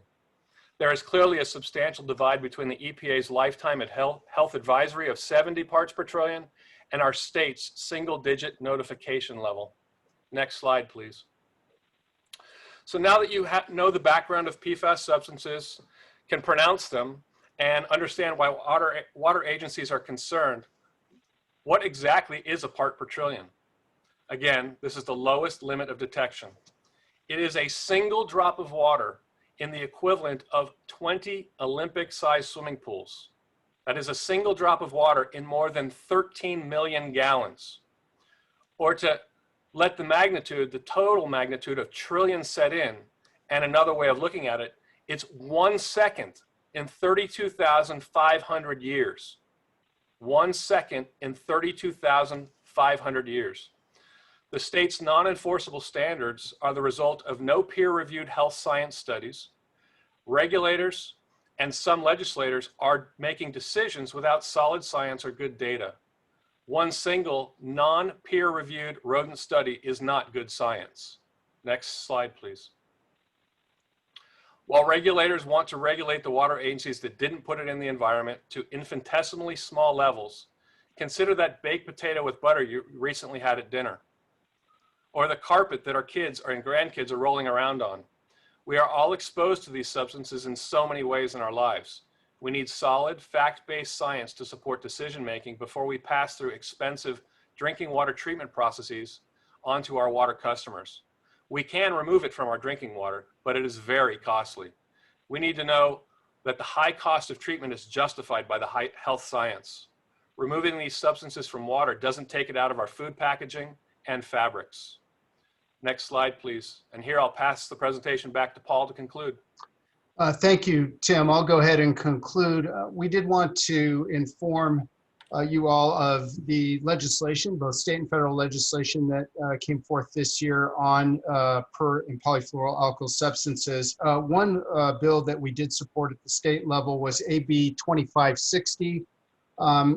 There is clearly a substantial divide between the EPA's lifetime at health advisory of 70 parts per trillion and our state's single-digit notification level. Next slide, please. So now that you know the background of PFAS substances, can pronounce them, and understand why water agencies are concerned, what exactly is a part per trillion? Again, this is the lowest limit of detection. It is a single drop of water in the equivalent of 20 Olympic-sized swimming pools. That is a single drop of water in more than 13 million gallons. Or to let the magnitude, the total magnitude of trillion set in, and another way of looking at it, it's 1 second in 32,500 years. 1 second in 32,500 years. The state's non-enforceable standards are the result of no peer-reviewed health science studies. Regulators and some legislators are making decisions without solid science or good data. One single non-peer-reviewed rodent study is not good science. Next slide, please. While regulators want to regulate the water agencies that didn't put it in the environment to infinitesimally small levels, consider that baked potato with butter you recently had at dinner, or the carpet that our kids and grandkids are rolling around on. We are all exposed to these substances in so many ways in our lives. We need solid, fact-based science to support decision-making before we pass through expensive drinking water treatment processes onto our water customers. We can remove it from our drinking water, but it is very costly. We need to know that the high cost of treatment is justified by the high health science. Removing these substances from water doesn't take it out of our food packaging and fabrics. Next slide, please. And here I'll pass the presentation back to Paul to conclude. Thank you, Tim. I'll go ahead and conclude. We did want to inform you all of the legislation, both state and federal legislation that came forth this year on per and polyfluoroalkyl substances. One bill that we did support at the state level was AB 2560.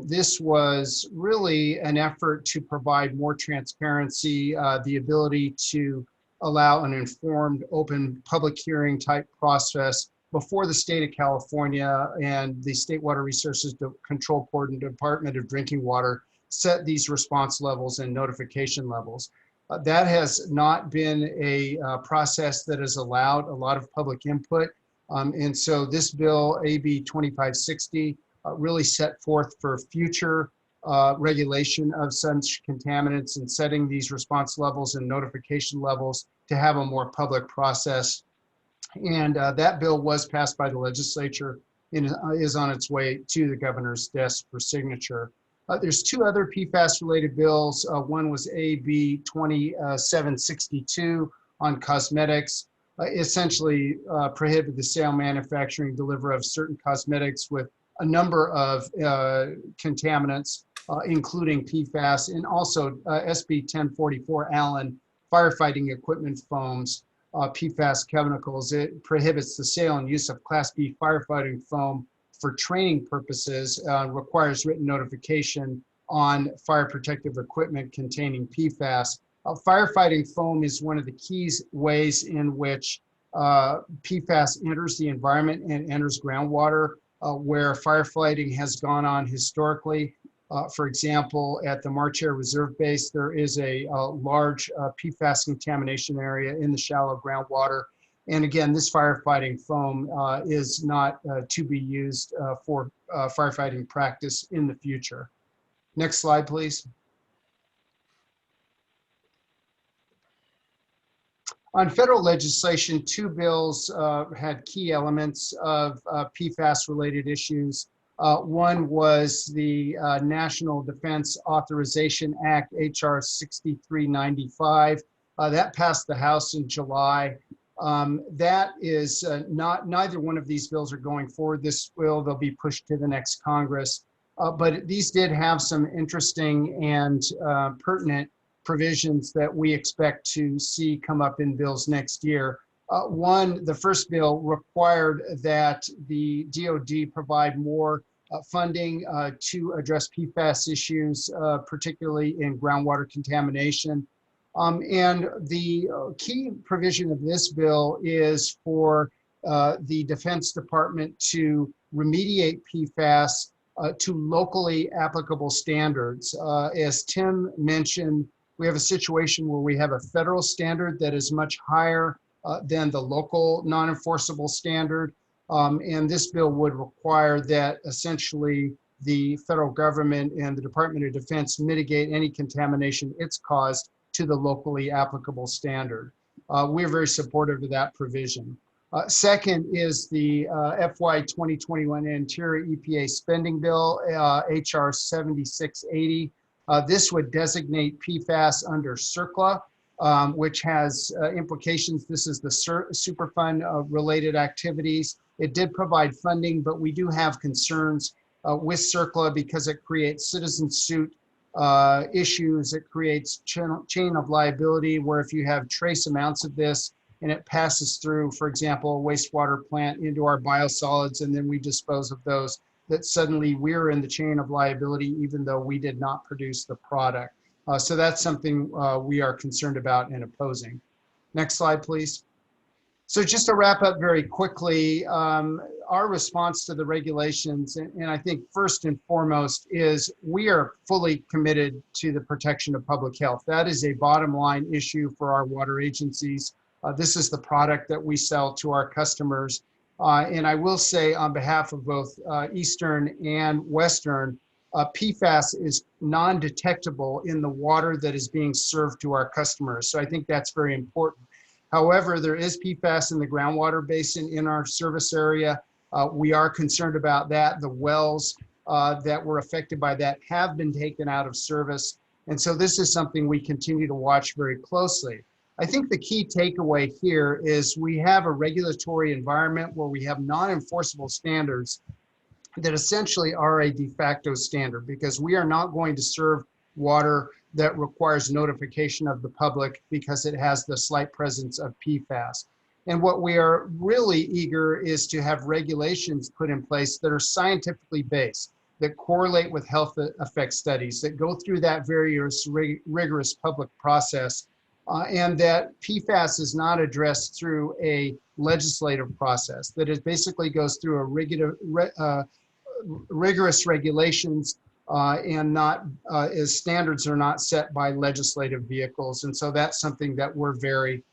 This was really an effort to provide more transparency, the ability to allow an informed, open public hearing type process before the state of California and the State Water Resources Control Board and Department of Drinking Water set these response levels and notification levels. That has not been a process that has allowed a lot of public input. And so this bill, AB 2560, really set forth for future regulation of such contaminants and setting these response levels and notification levels to have a more public process. And that bill was passed by the legislature and is on its way to the governor's desk for signature. There's two other PFAS related bills. One was AB 2762 on cosmetics, essentially prohibit the sale, manufacturing, delivery of certain cosmetics with a number of contaminants, including PFAS, and also SB 1044 Allen, firefighting equipment foams, PFAS chemicals. It prohibits the sale and use of Class B firefighting foam for training purposes, requires written notification on fire protective equipment containing PFAS. Firefighting foam is one of the key ways in which PFAS enters the environment and enters groundwater, where firefighting has gone on historically. For example, at the March Air Reserve Base, there is a large PFAS contamination area in the shallow groundwater. And again, this firefighting foam is not to be used for firefighting practice in the future. Next slide, please. On federal legislation, two bills had key elements of PFAS-related issues. One was the National Defense Authorization Act, HR 6395. That passed the House in July. That is neither one of these bills are going forward this bill. They'll be pushed to the next Congress. But these did have some interesting and pertinent provisions that we expect to see come up in bills next year. One, the first bill required that the DoD provide more funding to address PFAS issues, particularly in groundwater contamination. And the key provision of this bill is for the Defense Department to remediate PFAS to locally applicable standards. As Tim mentioned, we have a situation where we have a federal standard that is much higher than the local non-enforceable standard. And this bill would require that essentially the federal government and the Department of Defense mitigate any contamination it's caused to the locally applicable standard. We're very supportive of that provision. Second is the FY 2021 Interior EPA spending bill, HR 7680. This would designate PFAS under CERCLA, which has implications. This is the Superfund related activities. It did provide funding, but we do have concerns with CERCLA because it creates citizen suit issues. It creates chain of liability where if you have trace amounts of this and it passes through, for example, a wastewater plant into our biosolids, and then we dispose of those, that suddenly we're in the chain of liability even though we did not produce the product. So that's something we are concerned about and opposing. Next slide, please. So just to wrap up very quickly, our response to the regulations, and I think first and foremost, is we are fully committed to the protection of public health. That is a bottom line issue for our water agencies. This is the product that we sell to our customers. And I will say on behalf of both Eastern and Western, PFAS is non-detectable in the water that is being served to our customers. So I think that's very important. However, there is PFAS in the groundwater basin in our service area. We are concerned about that. The wells that were affected by that have been taken out of service. And so this is something we continue to watch very closely. I think the key takeaway here is we have a regulatory environment where we have non-enforceable standards that essentially are a de facto standard, because we are not going to serve water that requires notification of the public because it has the slight presence of PFAS. And what we are really eager is to have regulations put in place that are scientifically based, that correlate with health effect studies, that go through that very rigorous public process, and that PFAS is not addressed through a legislative process, that it basically goes through a rigorous regulations and not as standards are not set by legislative vehicles. And so that's something that we're very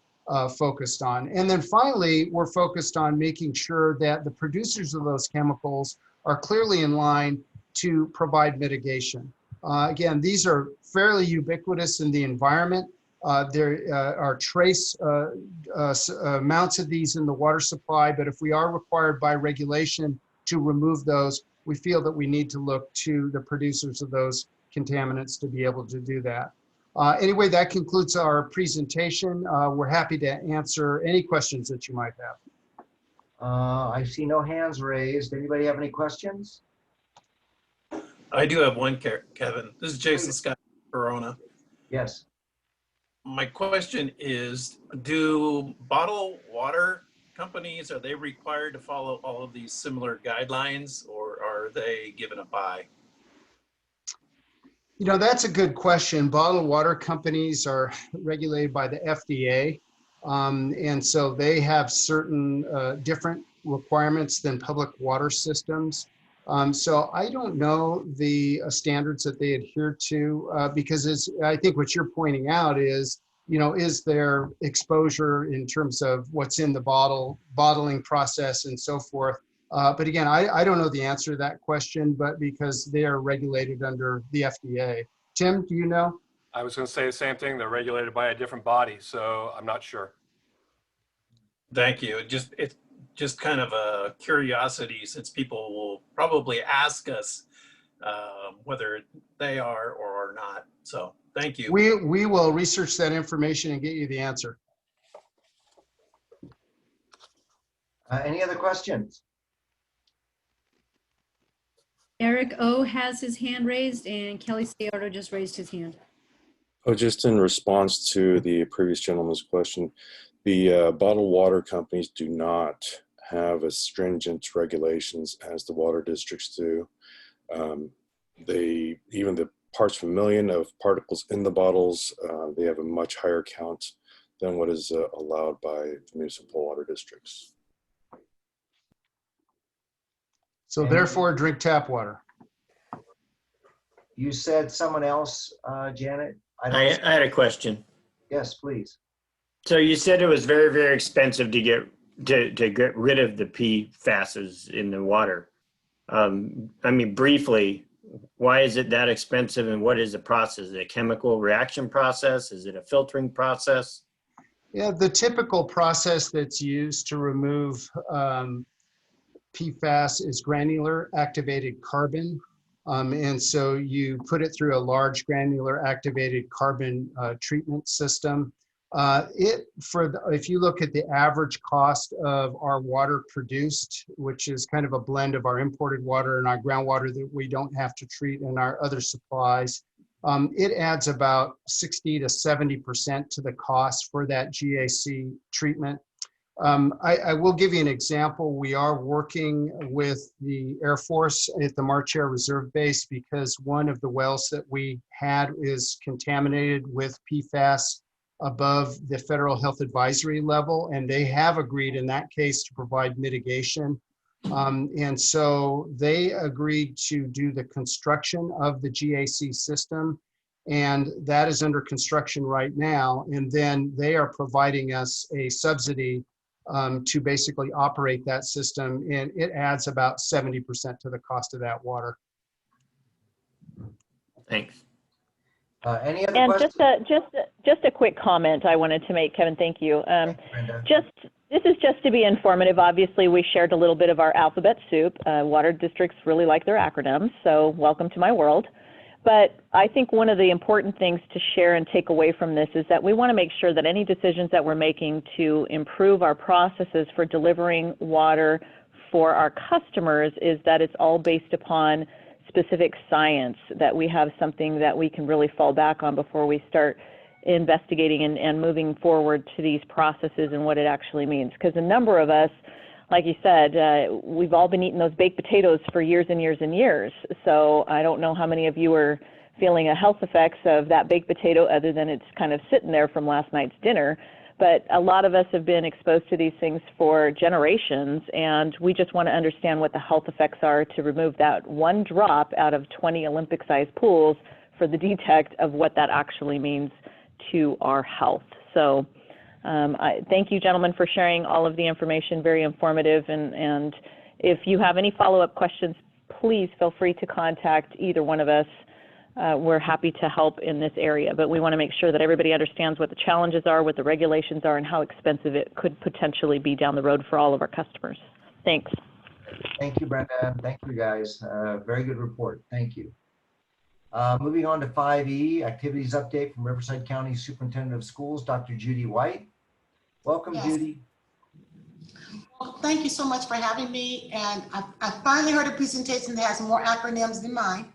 focused on. And then finally, we're focused on making sure that the producers of those chemicals are clearly in line to provide mitigation. Again, these are fairly ubiquitous in the environment. There are trace amounts of these in the water supply, but if we are required by regulation to remove those, we feel that we need to look to the producers of those contaminants to be able to do that. Anyway, that concludes our presentation. We're happy to answer any questions that you might have. I see no hands raised. Anybody have any questions? I do have one, Kevin. This is Jason Scott, Corona. Yes. My question is, do bottled water companies, are they required to follow all of these similar guidelines, or are they given a bye? You know, that's a good question. Bottled water companies are regulated by the FDA. And so they have certain different requirements than public water systems. So I don't know the standards that they adhere to because I think what you're pointing out is, you know, is there exposure in terms of what's in the bottling process and so forth. But again, I don't know the answer to that question, but because they are regulated under the FDA. Tim, do you know? I was going to say the same thing. They're regulated by a different body, so I'm not sure. Thank you. It's just kind of a curiosity, since people will probably ask us whether they are or are not. So thank you. We will research that information and get you the answer. Any other questions? Eric O has his hand raised, and Kelly Ciardo just raised his hand. Oh, just in response to the previous gentleman's question, the bottled water companies do not have as stringent regulations as the water districts do. Even the parts per million of particles in the bottles, they have a much higher count than what is allowed by municipal water districts. So therefore, drink tap water. You said someone else, Janet? I had a question. Yes, please. So you said it was very, very expensive to get rid of the PFASs in the water. I mean, briefly, why is it that expensive, and what is the process? Is it a chemical reaction process? Is it a filtering process? Yeah, the typical process that's used to remove PFAS is granular activated carbon. And so you put it through a large granular activated carbon treatment system. If you look at the average cost of our water produced, which is kind of a blend of our imported water and our groundwater that we don't have to treat and our other supplies, it adds about 60 to 70% to the cost for that GAC treatment. I will give you an example. We are working with the Air Force at the March Air Reserve Base because one of the wells that we had is contaminated with PFAS above the federal health advisory level, and they have agreed in that case to provide mitigation. And so they agreed to do the construction of the GAC system, and that is under construction right now. And then they are providing us a subsidy to basically operate that system, and it adds about 70% to the cost of that water. Thanks. Any other And questions? just a quick comment I wanted to make, Kevin. Thank you. Brenda. This is just to be informative. Obviously, we shared a little bit of our alphabet soup. Water districts really like their acronyms, so welcome to my world. But I think one of the important things to share and take away from this is that we want to make sure that any decisions that we're making to improve our processes for delivering water for our customers is that it's all based upon specific science, that we have something that we can really fall back on before we start investigating and moving forward to these processes and what it actually means. Because a number of us, like you said, we've all been eating those baked potatoes for years and years and years. So I don't know how many of you are feeling the health effects of that baked potato other than it's kind of sitting there from last night's dinner. But a lot of us have been exposed to these things for generations, and we just want to understand what the health effects are to remove that one drop out of 20 Olympic-sized pools for the detect of what that actually means to our health. So I thank you, gentlemen, for sharing all of the information, very informative. And if you have any follow-up questions, please feel free to contact either one of us. We're happy to help in this area, but we want to make sure that everybody understands what the challenges are, what the regulations are, and how expensive it could potentially be down the road for all of our customers. Thanks. Thank you, Brenda. Thank you, guys. Very good report. Thank you. Moving on to 5E, activities update from Riverside County Superintendent of Schools, Dr. Judy White. Welcome, Yes. Judy. Well, thank you so much for having me. And I finally heard a presentation that has more acronyms than mine.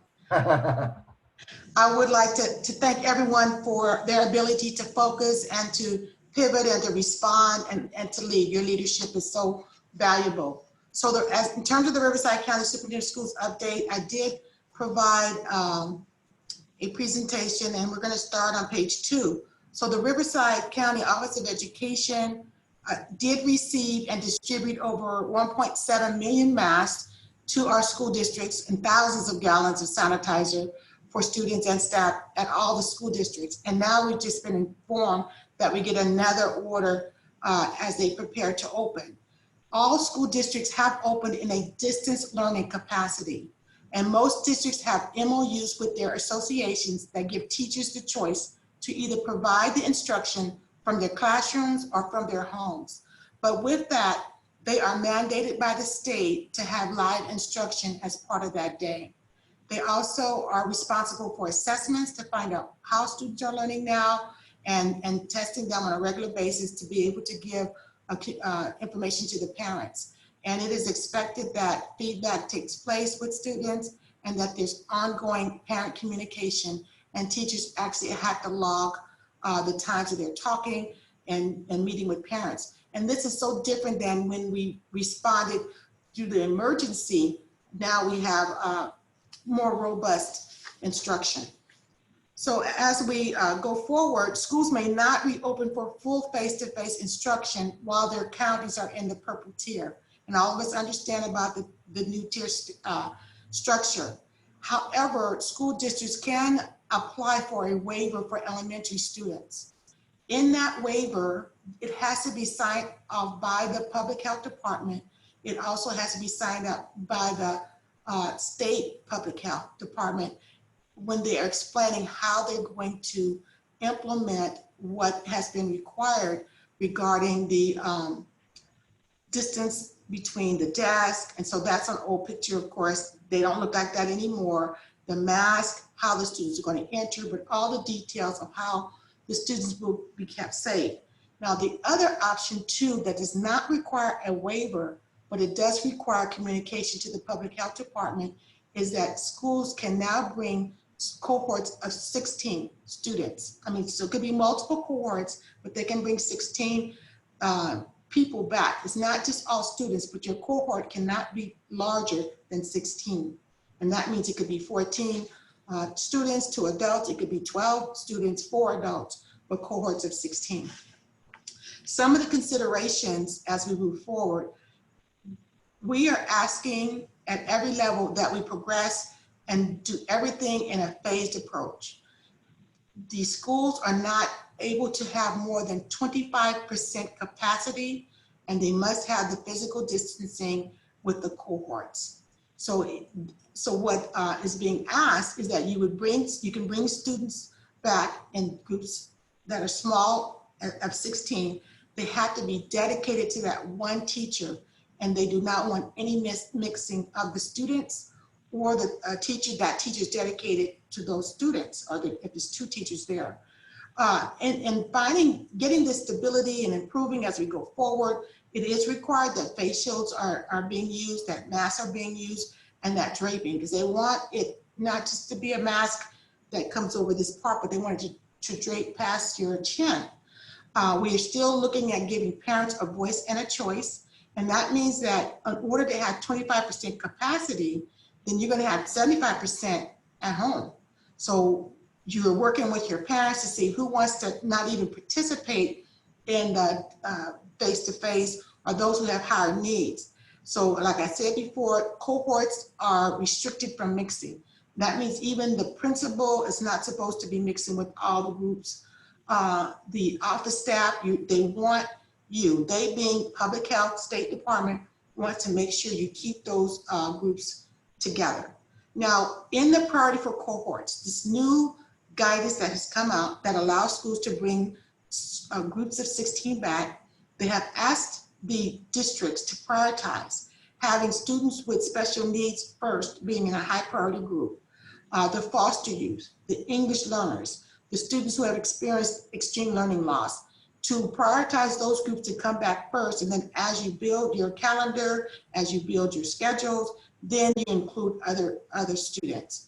I would like to thank everyone for their ability to focus and to pivot and to respond and to lead. Your leadership is so valuable. So in terms of the Riverside County Superintendent of Schools update, I did provide a presentation, and we're going to start on page 2. So the Riverside County Office of Education did receive and distribute over 1.7 million masks to our school districts and thousands of gallons of sanitizer for students and staff at all the school districts. And now we've just been informed that we get another order as they prepare to open. All school districts have opened in a distance learning capacity. And most districts have MOUs with their associations that give teachers the choice to either provide the instruction from their classrooms or from their homes. But with that, they are mandated by the state to have live instruction as part of that day. They also are responsible for assessments to find out how students are learning now and testing them on a regular basis to be able to give information to the parents. And it is expected that feedback takes place with students and that there's ongoing parent communication, and teachers actually have to log the times that they're talking and meeting with parents. And this is so different than when we responded to the emergency. Now we have more robust instruction. So as we go forward, schools may not reopen for full face-to-face instruction while their counties are in the purple tier. And all of us understand about the new tier structure. However, school districts can apply for a waiver for elementary students. In that waiver, it has to be signed off by the public health department. It also has to be signed up by the state public health department when they are explaining how they're going to implement what has been required regarding the distance between the desk. And so that's an old picture, of course. They don't look like that anymore. The mask, how the students are going to enter, but all the details of how the students will be kept safe. Now, the other option too, that does not require a waiver, but it does require communication to the public health department, is that schools can now bring cohorts of 16 students. I mean, so it could be multiple cohorts, but they can bring 16 people back. It's not just all students, but your cohort cannot be larger than 16. And that means it could be 14 students to adults. It could be 12 students, 4 adults, but cohorts of 16. Some of the considerations as we move forward, we are asking at every level that we progress and do everything in a phased approach. The schools are not able to have more than 25% capacity, and they must have the physical distancing with the cohorts. So what is being asked is that you can bring students back in groups that are small of 16. They have to be dedicated to that one teacher, and they do not want any mixing of the students or the teacher. That teacher is dedicated to those students, or if there's 2 teachers there. And getting the stability and improving as we go forward, it is required that face shields are being used, that masks are being used, and that draping, because they want it not just to be a mask that comes over this part, but they want it to drape past your chin. We are still looking at giving parents a voice and a choice, and that means that in order to have 25% capacity, then you're going to have 75% at home. So you're working with your parents to see who wants to not even participate in the face-to-face, or those who have higher needs. So like I said before, cohorts are restricted from mixing. That means even the principal is not supposed to be mixing with all the groups. The office staff, they want you, they being public health, State Department, wants to make sure you keep those groups together. Now, in the priority for cohorts, this new guidance that has come out that allows schools to bring groups of 16 back, they have asked the districts to prioritize having students with special needs first, being in a high priority group, the foster youth, the English learners, the students who have experienced extreme learning loss, to prioritize those groups to come back first. And then as you build your calendar, as you build your schedules, then you include other students.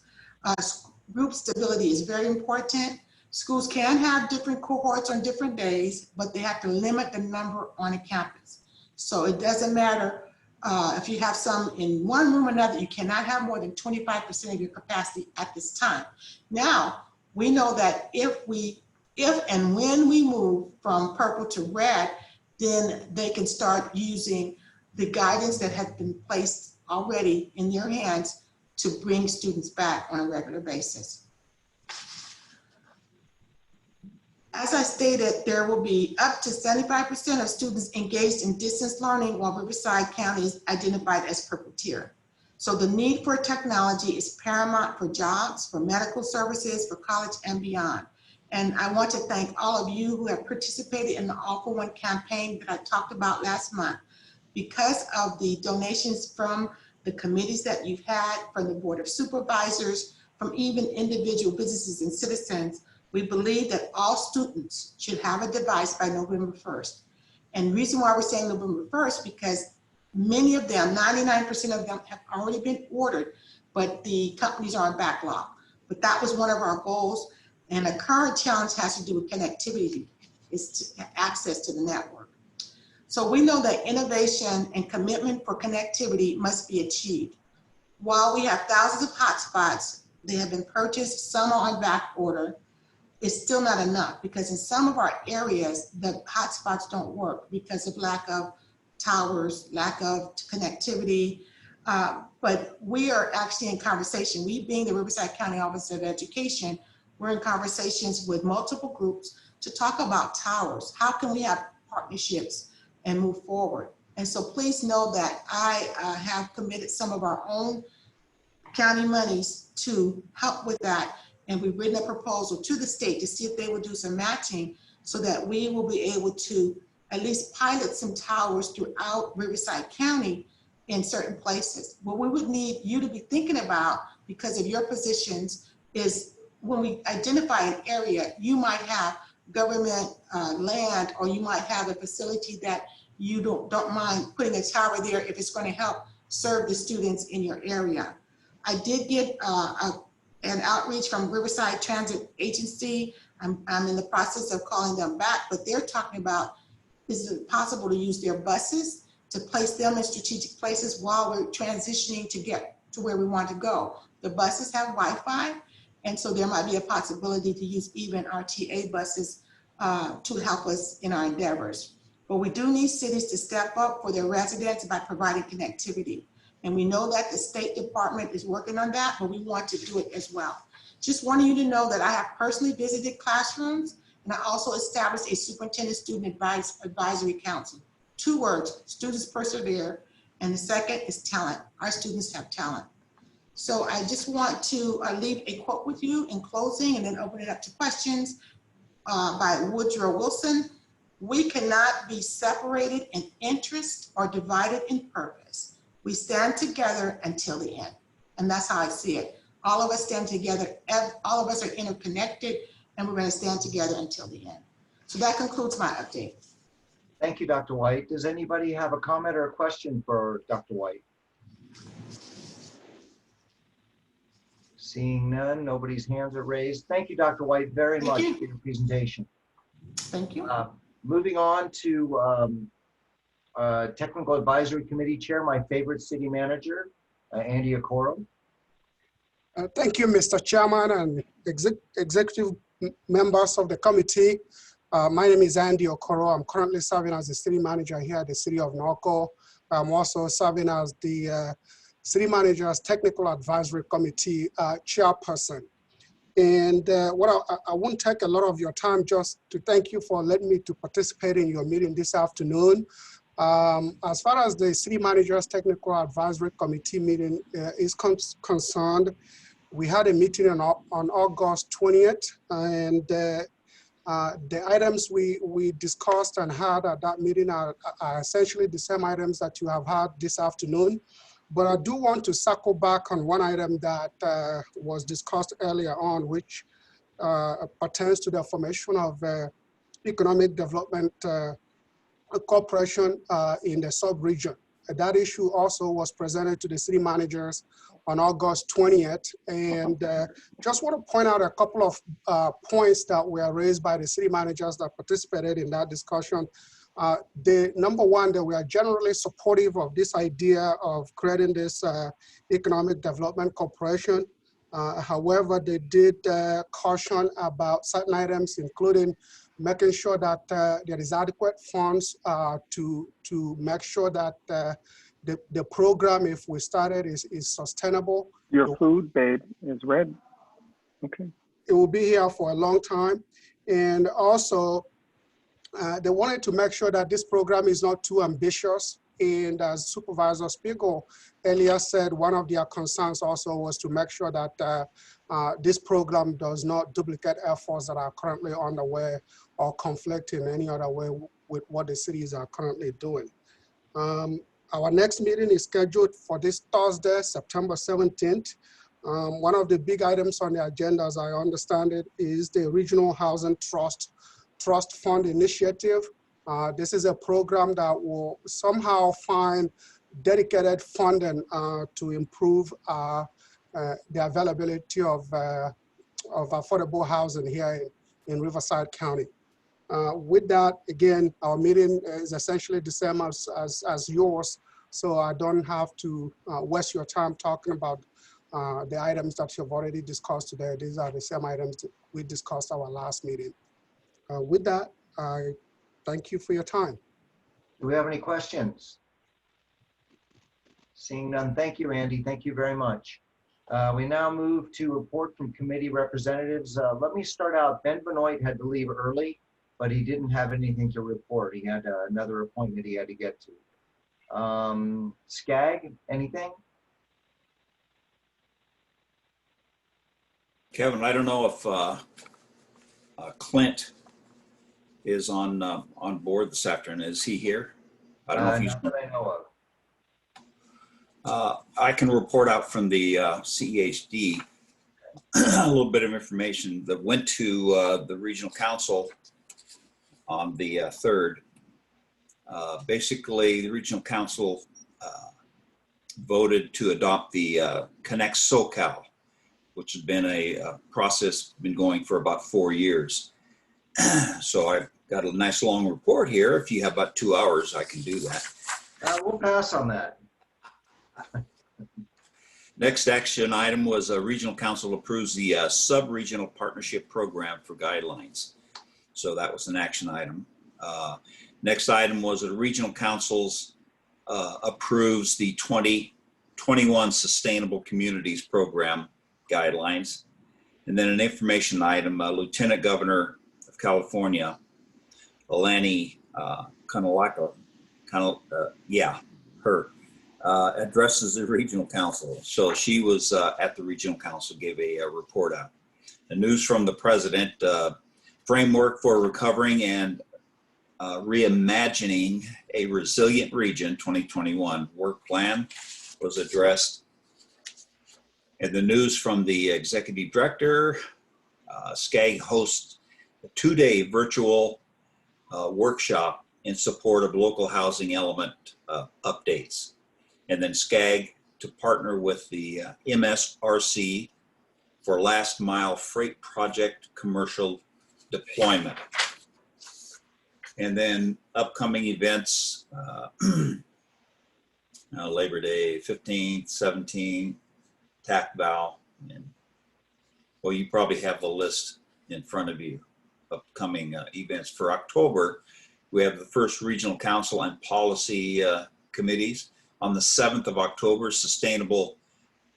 Group stability is very important. Schools can have different cohorts on different days, but they have to limit the number on a campus. So it doesn't matter if you have some in one room or another, you cannot have more than 25% of your capacity at this time. Now, we know that if and when we move from purple to red, then they can start using the guidance that has been placed already in your hands to bring students back on a regular basis. As I stated, there will be up to 75% of students engaged in distance learning, while Riverside County is identified as purple tier. So the need for technology is paramount for jobs, for medical services, for college and beyond. And I want to thank all of you who have participated in the All for One campaign that I talked about last month. Because of the donations from the committees that you've had, from the Board of Supervisors, from even individual businesses and citizens, we believe that all students should have a device by November 1st. And the reason why we're saying November 1st, because many of them, 99% of them have already been ordered, but the companies are on backlog. But that was one of our goals. And the current challenge has to do with connectivity, is access to the network. So we know that innovation and commitment for connectivity must be achieved. While we have thousands of hotspots, they have been purchased, some are on back order, it's still not enough, because in some of our areas, the hotspots don't work because of lack of towers, lack of connectivity. But we are actually in conversation. We, being the Riverside County Office of Education, we're in conversations with multiple groups to talk about towers. How can we have partnerships and move forward. And so please know that I have committed some of our own county monies to help with that. And we've written a proposal to the state to see if they would do some matching so that we will be able to at least pilot some towers throughout Riverside County in certain places. What we would need you to be thinking about, because of your positions, is when we identify an area, you might have government land, or you might have a facility that you don't mind putting a tower there if it's going to help serve the students in your area. I did get an outreach from Riverside Transit Agency. I'm in the process of calling them back, but they're talking about, is it possible to use their buses to place them in strategic places while we're transitioning to get to where we want to go. The buses have Wi-Fi, and so there might be a possibility to use even RTA buses to help us in our endeavors. But we do need cities to step up for their residents by providing connectivity. And we know that the State Department is working on that, but we want to do it as well. Just wanting you to know that I have personally visited classrooms, and I also established a superintendent student advisory council. 2 words, students persevere, and the second is talent. Our students have talent. So I just want to leave a quote with you in closing and then open it up to questions by Woodrow Wilson. We cannot be separated in interest or divided in purpose. We stand together until the end. And that's how I see it. All of us stand together, all of us are interconnected, and we're going to stand together until the end. So that concludes my update. Thank you, Dr. White. Does anybody have a comment or a question for Dr. White? Seeing none, nobody's hands are raised. Thank you, Dr. White, very much for your presentation. Thank you. Moving on to Technical Advisory Committee Chair, my favorite city manager, Andy Okoro. Thank you, Mr. Chairman and executive members of the committee. My name is Andy Okoro. I'm currently serving as the city manager here at the city of Norco. I'm also serving as the city manager's technical advisory committee chairperson. And I won't take a lot of your time, just to thank you for letting me to participate in your meeting this afternoon. As far as the city manager's technical advisory committee meeting is concerned, we had a meeting on August 20th, and the items we discussed and had at that meeting are essentially the same items that you have had this afternoon. But I do want to circle back on one item that was discussed earlier on, which pertains to the formation of economic development corporation in the sub-region. That issue also was presented to the city managers on August 20th. And just want to point out a couple of points that were raised by the city managers that participated in that discussion. Number one, that we are generally supportive of this idea of creating this economic development corporation. However, they did caution about certain items, including making sure that there is adequate funds to make sure that the program, if we started, is sustainable. Your food, babe, is red. Okay. It will be here for a long time. And also, they wanted to make sure that this program is not too ambitious. And as Supervisor Spiegel earlier said, one of their concerns also was to make sure that this program does not duplicate efforts that are currently underway or conflict in any other way with what the cities are currently doing. Our next meeting is scheduled for this Thursday, September 17th. One of the big items on the agenda, as I understand it, is the Regional Housing Trust Fund Initiative. This is a program that will somehow find dedicated funding to improve the availability of affordable housing here in Riverside County. With that, again, our meeting is essentially the same as yours, so I don't have to waste your time talking about the items that you've already discussed today. These are the same items that we discussed our last meeting. With that, I thank you for your time. Do we have any questions? Seeing none, thank you, Andy. Thank you very much. We now move to report from committee representatives. Let me start out. Ben Benoit had to leave early, but he didn't have anything to report. He had another appointment he had to get to. Skag, anything? Kevin, I don't know if Clint is on board this afternoon. Is he here? I don't know if he's. Not that I know of. I can report out from the CEHD a little bit of information that went to the regional council on the 3rd. Basically, the regional council voted to adopt the Connect SoCal, which has been a process been going for about 4 years. So I've got a nice long report here. If you have about 2 hours, I can do that. We'll pass on that. Next action item was a regional council approves the sub-regional partnership program for guidelines. So that was an action item. Next item was a regional council's approves the 2021 Sustainable Communities Program guidelines. And then an information item, Lieutenant Governor of California, Alani Kanalaka, addresses the regional council. So she was at the regional council, gave a report out. The news from the president, framework for recovering and reimagining a resilient region 2021 work plan was addressed. And the news from the executive director, SCAG hosts a 2-day virtual workshop in support of local housing element updates. And then SCAG to partner with the MSRC for last mile freight project commercial deployment. And then upcoming events, Labor Day, 15th, 17th, TACVAL, and well, you probably have the list in front of you. Upcoming events for October, we have the first regional council and policy committees. On the 7th of October, Sustainable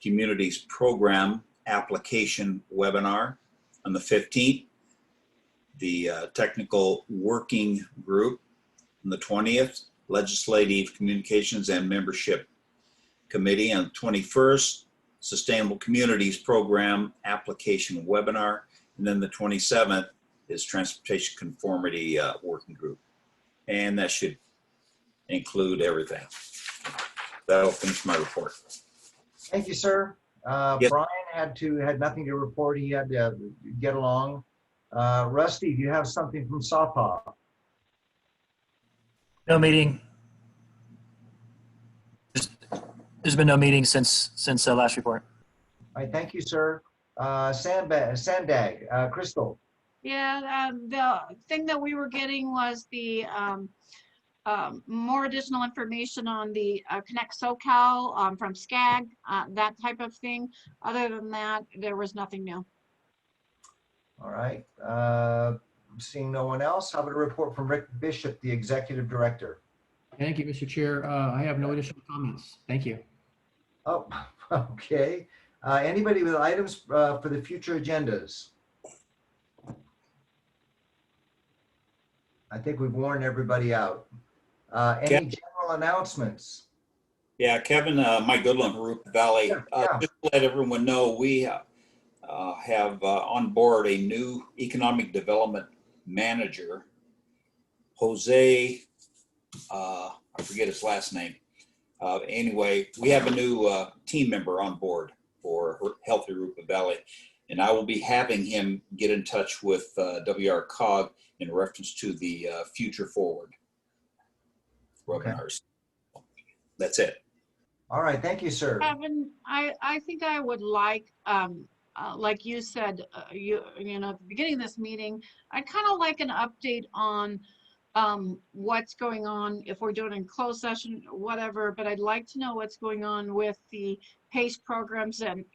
Communities Program application webinar. On the 15th, the technical working group. On the 20th, Legislative Communications and Membership Committee. On the 21st, Sustainable Communities Program application webinar. And then the 27th is Transportation Conformity Working Group. And that should include everything. That'll finish my report. Thank you, sir. Yes. Brian had nothing to report. He had to get along. Rusty, do you have something from SAPA? No meeting. There's been no meeting since last report. All right, thank you, sir. Sandag, Crystal. Yeah, the thing that we were getting was the more additional information on the Connect SoCal from SCAG, that type of thing. Other than that, there was nothing new. All right. Seeing no one else, how about a report from Rick Bishop, the Executive Director? Thank you, Mr. Chair. I have no additional comments. Thank you. Oh, okay. Anybody with items for the future agendas? I think we've worn everybody out. Any general announcements? Yeah, Kevin, Mike Goodland, Rupa Valley. Just to let everyone know, we have on board a new economic development manager, Jose, I forget his last name. Anyway, we have a new team member on board for Healthy Rupa Valley, and I will be having him get in touch with WRCOG in reference to the Future Forward webinars. That's it. All right, thank you, sir. Kevin, I think I would like you said, you know, at the beginning of this meeting, I'd kind of like an update on what's going on, if we're doing it in closed session or whatever, but I'd like to know what's going on with the PACE programs and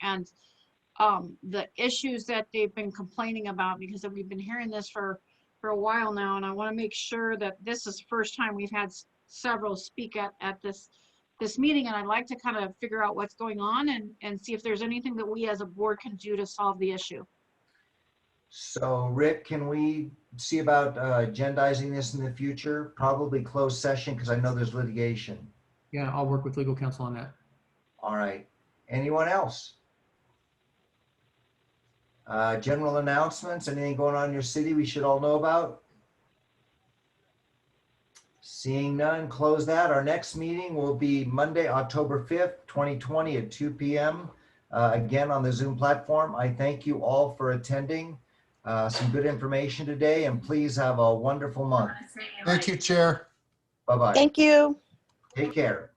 the issues that they've been complaining about, because we've been hearing this for a while now, and I want to make sure that this is the first time we've had several speak at this meeting, and I'd like to kind of figure out what's going on and see if there's anything that we as a board can do to solve the issue. So Rick, can we see about agendizing this in the future? Probably closed session because I know there's litigation. Yeah, I'll work with legal counsel on that. All right. Anyone else? General announcements, anything going on in your city we should all know about? Seeing none, close that. Our next meeting will be Monday, October 5th, 2020 at 2 p.m. Again on the Zoom platform. I thank you all for attending. Some good information today, and please have a wonderful month. Thank you, Chair. Bye-bye. Thank you. Take care.